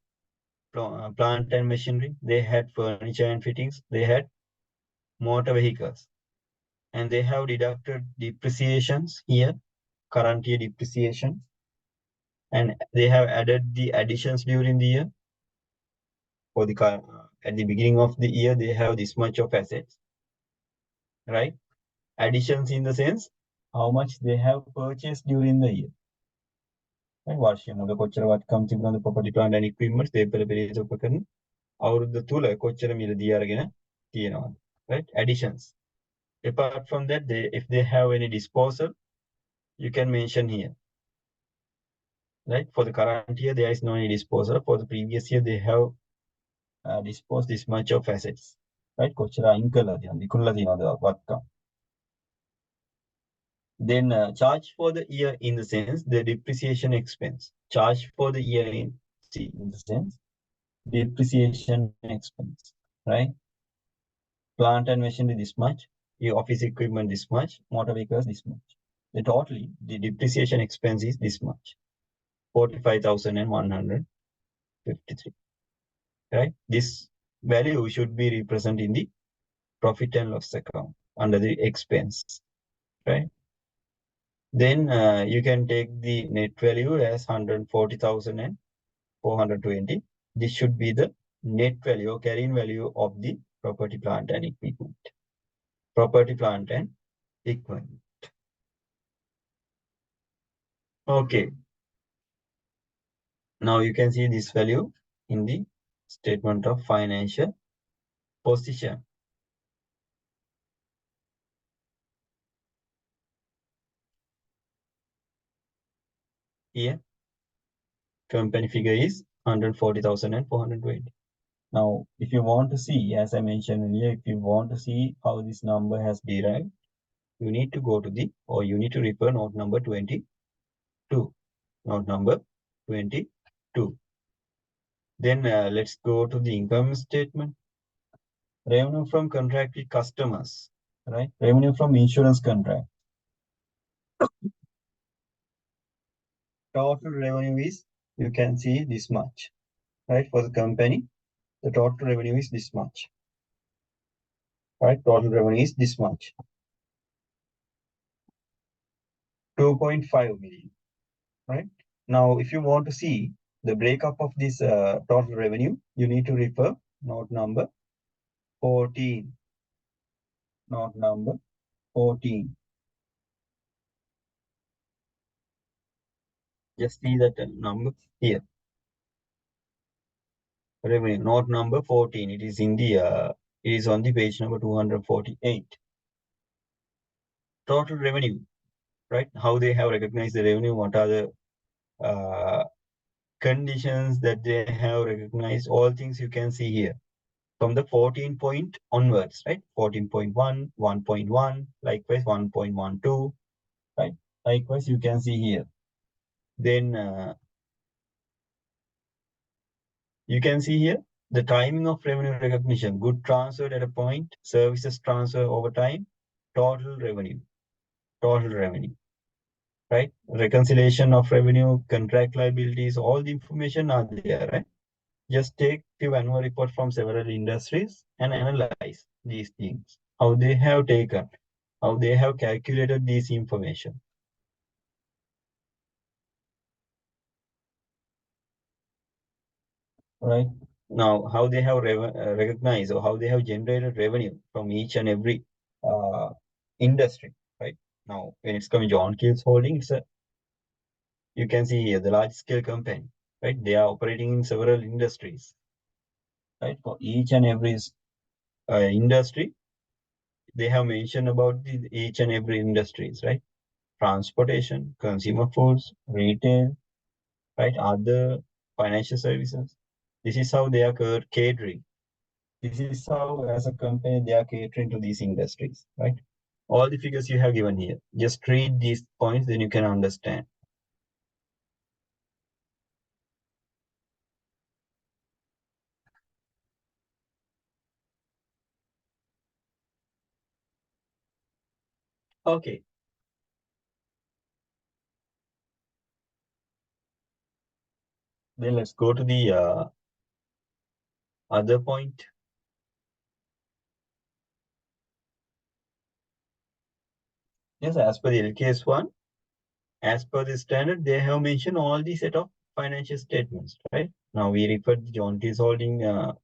plant and machinery, they had furniture and fittings, they had motor vehicles, and they have deducted depreciations here, current year depreciation, and they have added the additions during the year. For the at the beginning of the year, they have this much of assets, right? Additions in the sense how much they have purchased during the year. වාර්ෂික මුල කොච්චර වත්කම් තිබුණාද property plant and equipment තේපල පෙරේත උපකරණ අවුරුද්ද තුල කොච්චර මිලදී අරගෙන තියෙනවද, right? Additions. Apart from that, if they have any disposal, you can mention here, right? For the current year, there is no any disposal. For the previous year, they have disposed this much of assets, right? කොච්චර අයින් කළා තියෙනවද විකුණලා තියෙනවද වත්කම්. Then charge for the year in the sense the depreciation expense. Charge for the year in the sense depreciation expense, right? Plant and machinery this much, your office equipment this much, motor vehicles this much. The depreciation expense is this much, 45,153, right? This value should be represented in the profit and loss account under the expense, right? Then you can take the net value as 140,420. This should be the net value or carrying value of the property, plant, and equipment. Property, plant, and equipment. Okay. Now you can see this value in the statement of financial position. Here, company figure is 140,420. Now, if you want to see, as I mentioned earlier, if you want to see how this number has derived, you need to go to you need to refer note number 22. Note number 22. Then let's go to the income statement. Revenue from contracted customers, right? Revenue from insurance contract. Total revenue is, you can see this much, right? For the company, the total revenue is this much, right? Total revenue is this much, 2.5 million, right? Now, if you want to see the breakup of this total revenue, you need to refer note number 14. Note number 14. Just see that number here. Revenue, note number 14. It is in the it is on the page number 248. Total revenue, right? How they have recognized the revenue, what are the conditions that they have recognized, all things you can see here. From the 14 point onwards, right? 14.1, 1.1, likewise 1.12, right? Likewise, you can see here. Then You can see here the timing of revenue recognition, good transferred at a point, services transfer over time, total revenue, total revenue, right? Reconciliation of revenue, contract liabilities, all the information are there, right? Just take few annual report from several industries and analyze these things, how they have taken, how they have calculated this information. Right now, how they have recognized or how they have generated revenue from each and every uh, industry. Right now, when it's coming John Keel's holding, you can see here the large scale company. Right, they are operating in several industries. Right, for each and every industry, they have mentioned about each and every industries. Right, transportation, consumer foods, retail, right, other financial services. This is how they are catering. This is how, as a company, they are catering to these industries, right? All the figures you have given here. Just read these points, then you can understand. Okay, then let's go to the other point. Yes, as per the LKS1, as per the standard, they have mentioned all the set of financial statements, right? Now we refer to John T. Holding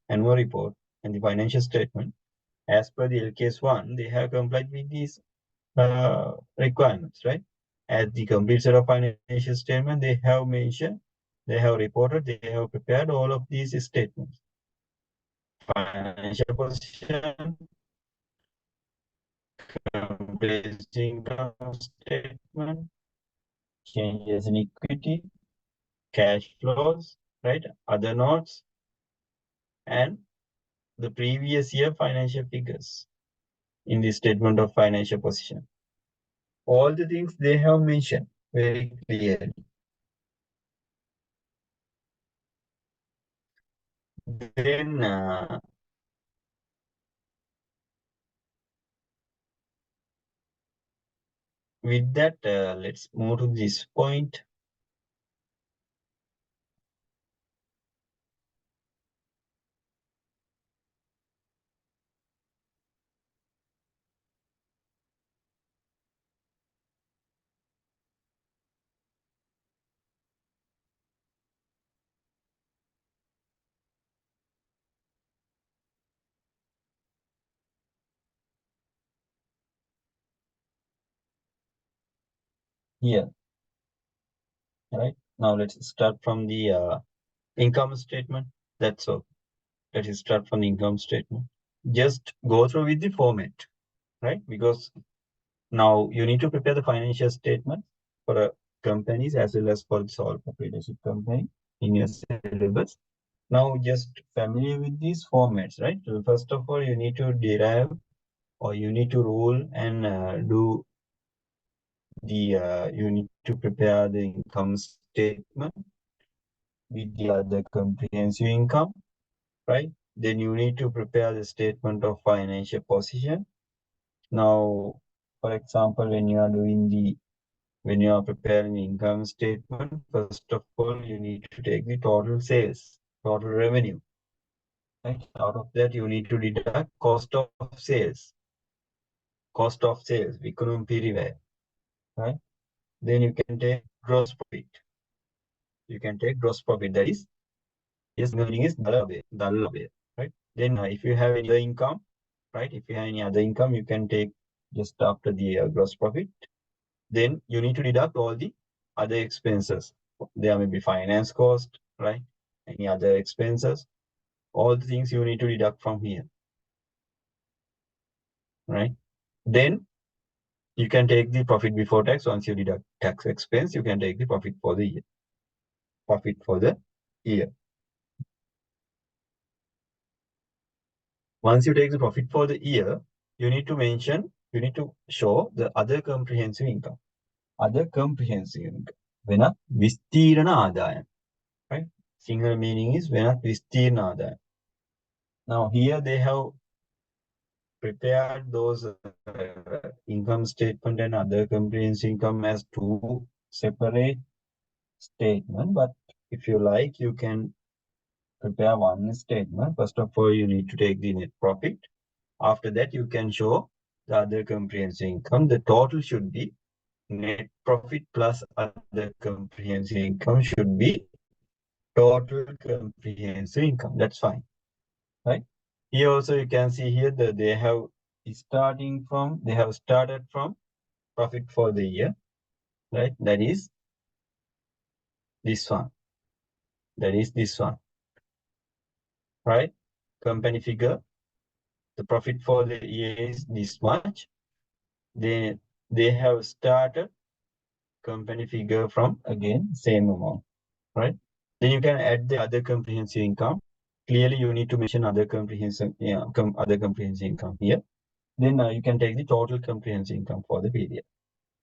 annual report and the financial statement. As per the LKS1, they have complied with these requirements, right? At the complete set of financial statement, they have mentioned, they have reported, they have prepared all of these statements. Financial position, complete income statement, changes in equity, cash flows, right? Other notes, and the previous year financial figures in the statement of financial position. All the things they have mentioned very clearly. Then with that, let's move to this point. Here, right? Now let's start from the income statement. That's all. Let's start from the income statement. Just go through with the format, right? Because now you need to prepare the financial statement for companies as well as for the sole proprietorship company in your syllabus. Now just familiar with these formats, right? So first of all, you need to derive or you need to rule and do the you need to prepare the income statement with the other comprehensive income, right? Then you need to prepare the statement of financial position. Now, for example, when you are preparing the income statement, first of all, you need to take the total sales, total revenue, right? Out of that, you need to deduct cost of sales, economy period, right? Then you can take gross profit. You can take gross profit. That is, yes, meaning is dollar, right? Then if you have any other income, right? If you have any other income, you can take just after the gross profit. Then you need to deduct all the other expenses. There may be finance cost, right? Any other expenses, all the things you need to deduct from here, right? Then you can take the profit before tax. Once you deduct tax expense, you can take the profit for the year. Profit for the year. Once you take the profit for the year, you need to show the other comprehensive income. Other comprehensive income. Vena vistirana adayam. Right? single meaning is වෙනත් විස්තීර්ණ ආදායම්. Now here they have prepared those income statement and other comprehensive income as two separate statements. But if you like, you can prepare one statement. First of all, you need to take the net profit. After that, you can show the other comprehensive income. The total should be net profit plus other comprehensive income should be total comprehensive income. That's fine, right? Here also you can see here that they have started from profit for the year, right? That is this one. That is this one, right? Company figure. The profit for the year is this much. They have started company figure from again same amount, right? Then you can add the other comprehensive income. Clearly, you need to mention other comprehensive income here. Then you can take the total comprehensive income for the period,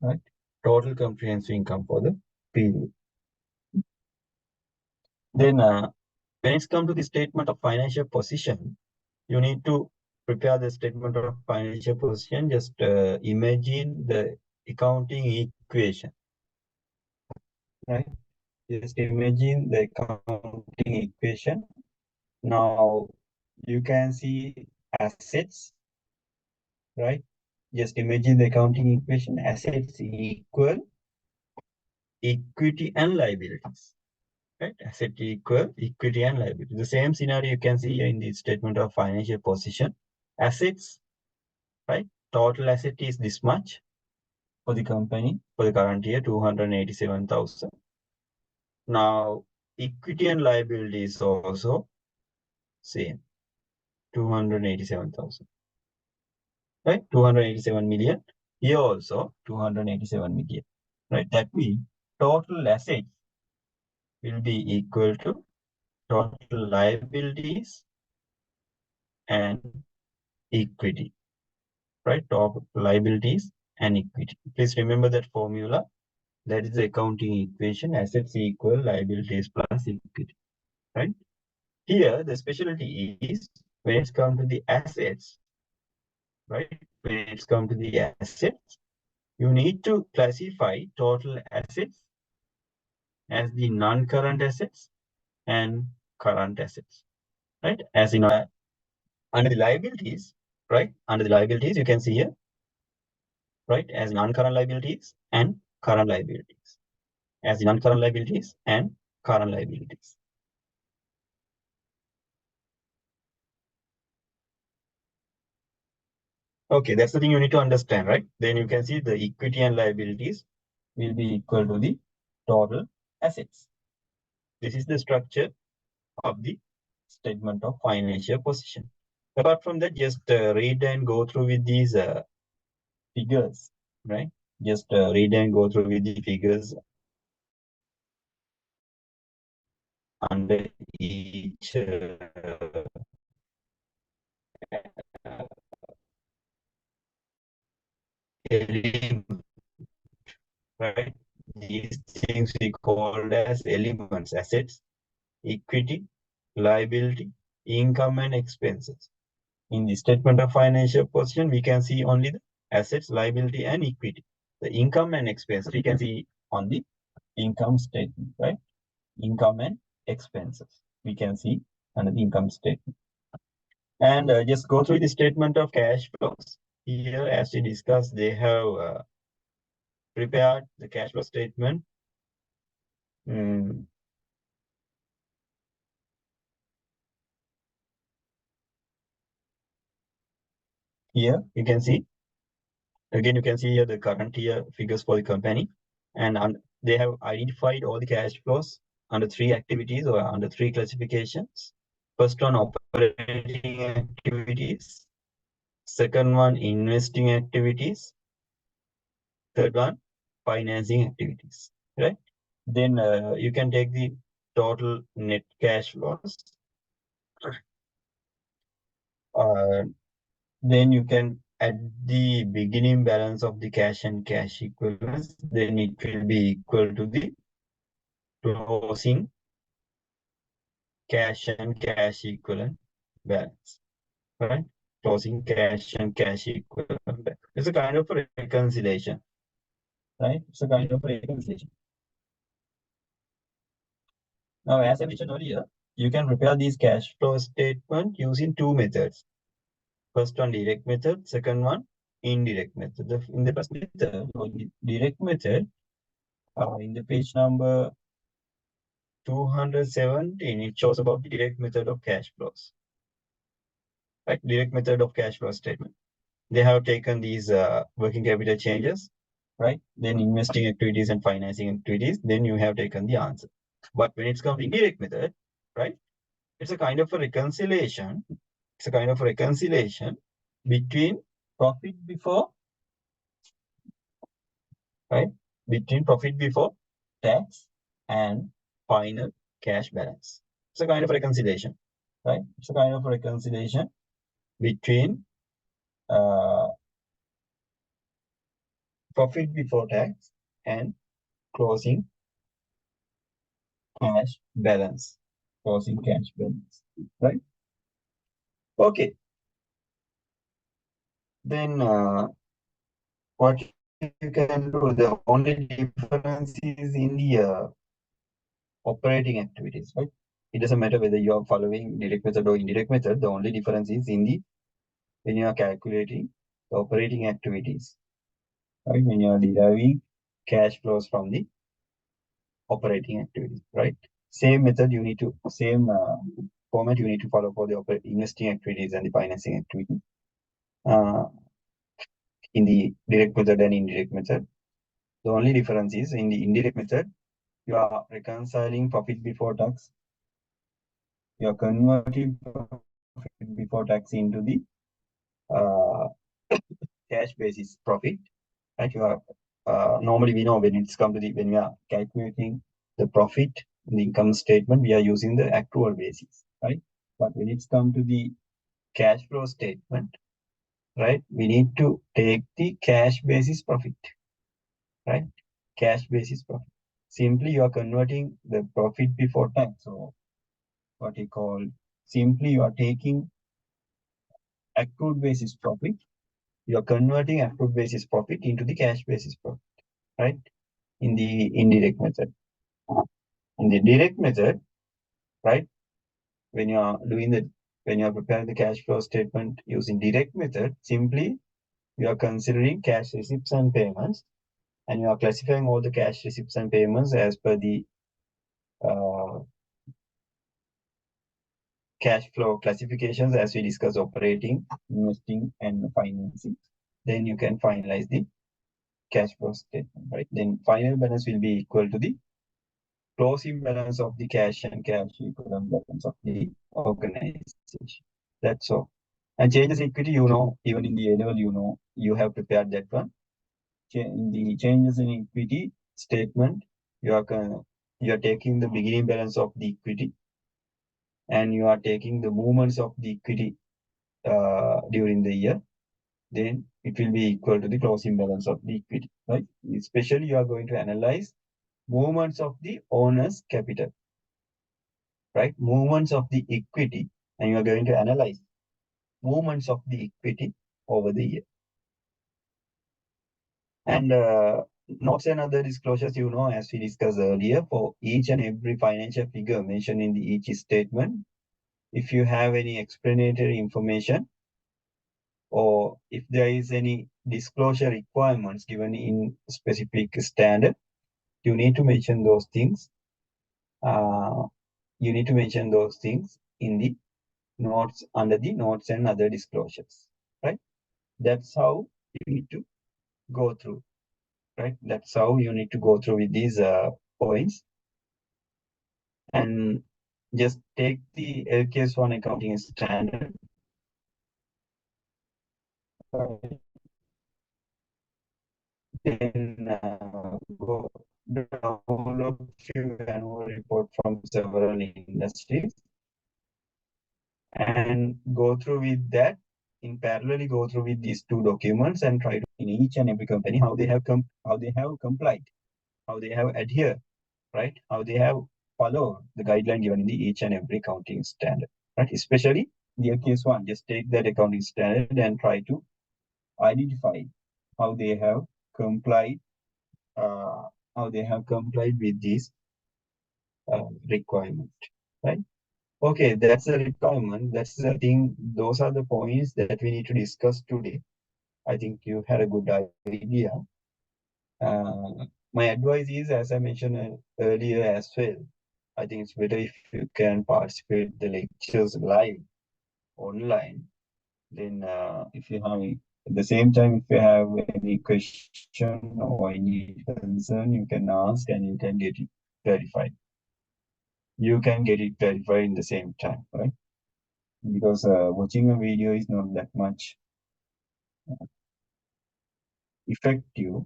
right? Total comprehensive income for the period. Then when it's come to the statement of financial position, you need to prepare the statement of financial position. Just imagine the accounting equation, right? Just imagine the accounting equation. Now you can see assets, right? Just imagine the accounting equation. Assets equal equity and liabilities, right? Asset equal equity and liability. The same scenario you can see in the statement of financial position. Assets, right? Total asset is this much for the company for the current year, 287,000. Now equity and liability is also same, 287,000, right? 287 million. Here also 287 million, right? That means total assets will be equal to total liabilities and equity, right? Total liabilities and equity. Please remember that formula. That is the accounting equation. Assets equal liabilities plus equity, right? Here, the specialty is when it's come to the assets, right? When it's come to the assets, you need to classify total assets as the non-current assets and current assets, right? As in under the liabilities, right? Under the liabilities, you can see here, right? As non-current liabilities and current liabilities. As non-current liabilities and current liabilities. Okay, that's the thing you need to understand, right? Then you can see the equity and liabilities will be equal to the total assets. This is the structure of the statement of financial position. Apart from that, just read and go through with these figures, right? Just read and go through with the figures under each element, right? These things we called as elements: assets, equity, liability, income, and expenses. In the statement of financial position, we can see only the assets, liability, and equity. The income and expense we can see on the income statement, right? Income and expenses we can see under the income statement. And just go through the statement of cash flows. Here, as we discussed, they have prepared the cash flow statement. Here you can see, again, you can see here the current year figures for the company, and they have identified all the cash flows under three activities or under three classifications. First one, operating activities. Second one, investing activities. Third one, financing activities, right? Then you can take the total net cash flows. Then you can add the beginning balance of the cash and cash equivalents. Then it will be equal to the closing cash and cash equivalent balance, right? Closing cash and cash equivalent balance. It's a kind of a reconciliation, right? It's a kind of a reconciliation. Now, as I mentioned earlier, you can prepare these cash flow statement using two methods. First one, direct method. Second one, indirect method. In the first method, or direct method, in the page number 217, it shows about the direct method of cash flows, right? Direct method of cash flow statement. They have taken these working capital changes, right? Then investing activities and financing activities. Then you have taken the answer. But when it's come to indirect method, right? It's a kind of a reconciliation. It's a kind of a reconciliation between profit before, right? Between profit before tax and final cash balance. It's a kind of reconciliation, right? It's a kind of reconciliation between uh, profit before tax and closing cash balance. Closing cash balance, right? Okay. Then what you can do, the only difference is in the operating activities, right? It doesn't matter whether you are following direct method or indirect method. The only difference is in the when you are calculating the operating activities, right? When you are deriving cash flows from the operating activities, right? Same method you need to same format you need to follow for the investing activities and the financing activity. In the direct method and indirect method, the only difference is in the indirect method, you are reconciling profit before tax. You are converting profit before tax into the uh, cash basis profit. Right? You are normally we know when it's come to the when we are calculating the profit in the income statement, we are using the accrual basis, right? But when it's come to the cash flow statement, right, we need to take the cash basis profit, right? Cash basis profit. Simply you are converting the profit before tax, or what you call simply you are taking accrued basis profit. You are converting accrued basis profit into the cash basis profit, right? In the indirect method. In the direct method, right? When you are doing the when you are preparing the cash flow statement using direct method, simply you are considering cash receipts and payments, and you are classifying all the cash receipts and payments as per the uh, cash flow classifications as we discuss operating, investing, and financing. Then you can finalize the cash flow statement, right? Then final balance will be equal to the closing balance of the cash and cash equivalent balance of the organization. That's all. And changes in equity, even in the A level, you have prepared that one. In the changes in equity statement, you are taking the beginning balance of the equity, and you are taking the movements of the equity during the year. Then it will be equal to the closing balance of the equity, right? Especially you are going to analyze movements of the owner's capital, right? Movements of the equity, and you are going to analyze movements of the equity over the year. And notes and other disclosures, as we discussed earlier, for each and every financial figure mentioned in the each statement, if you have any explanatory information, or if there is any disclosure requirements given in specific standard, you need to mention those things. You need to mention those things in the notes under the notes and other disclosures, right? That's how you need to go through, right? That's how you need to go through with these points. And just take the LKS1 accounting standard. Then go download few annual report from several industries and go through with that. In parallelly, go through with these two documents and try to in each and every company how they have complied, how they have adhered, right? How they have follow the guideline given in the each and every accounting standard, right? Especially the case one, just take that accounting standard and try to identify how they have complied, uh, how they have complied with these requirement, right? Okay, that's the requirement. That's the thing. Those are the points that we need to discuss today. I think you had a good idea. My advice is, as I mentioned earlier as well, I think it's better if you can participate the lectures live online. Then, if you have at the same time, if you have any question or any concern, you can ask and you can get it clarified. You can get it clarified in the same time, right? Because watching a video is not that much effective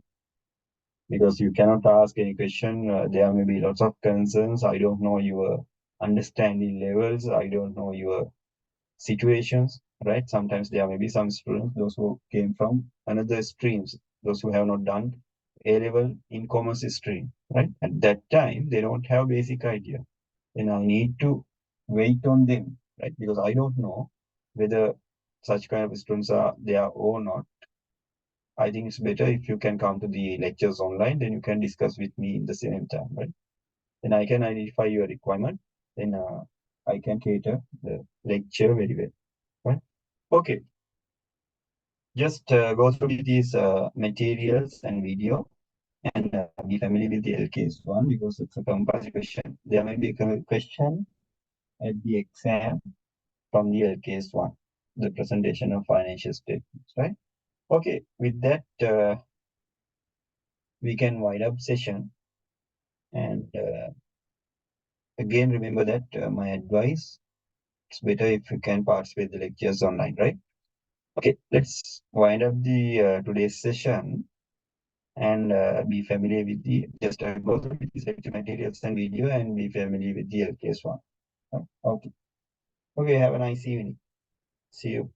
because you cannot ask any question. There may be lots of concerns. I don't know your understanding levels. I don't know your situations, right? Sometimes there may be some students, those who came from another streams, those who have not done A level in commerce stream, right? At that time, they don't have basic idea. Then I need to wait on them, right? Because I don't know whether such kind of students are there or not. I think it's better if you can come to the lectures online, then you can discuss with me in the same time, right? Then I can identify your requirement, then I can cater the lecture very well, right? Okay, just go through these materials and video and be familiar with the LKS one because it's a compulsory question. There may be a question at the exam from the LKS one, the presentation of financial statements, right? Okay, with that, we can wind up session. And again, remember that my advice, it's better if you can participate the lectures online, right? Okay, let's wind up the today's session and be familiar with the, just go through these lecture materials and video and be familiar with the LKS one. Okay. Okay, have a nice evening. See you.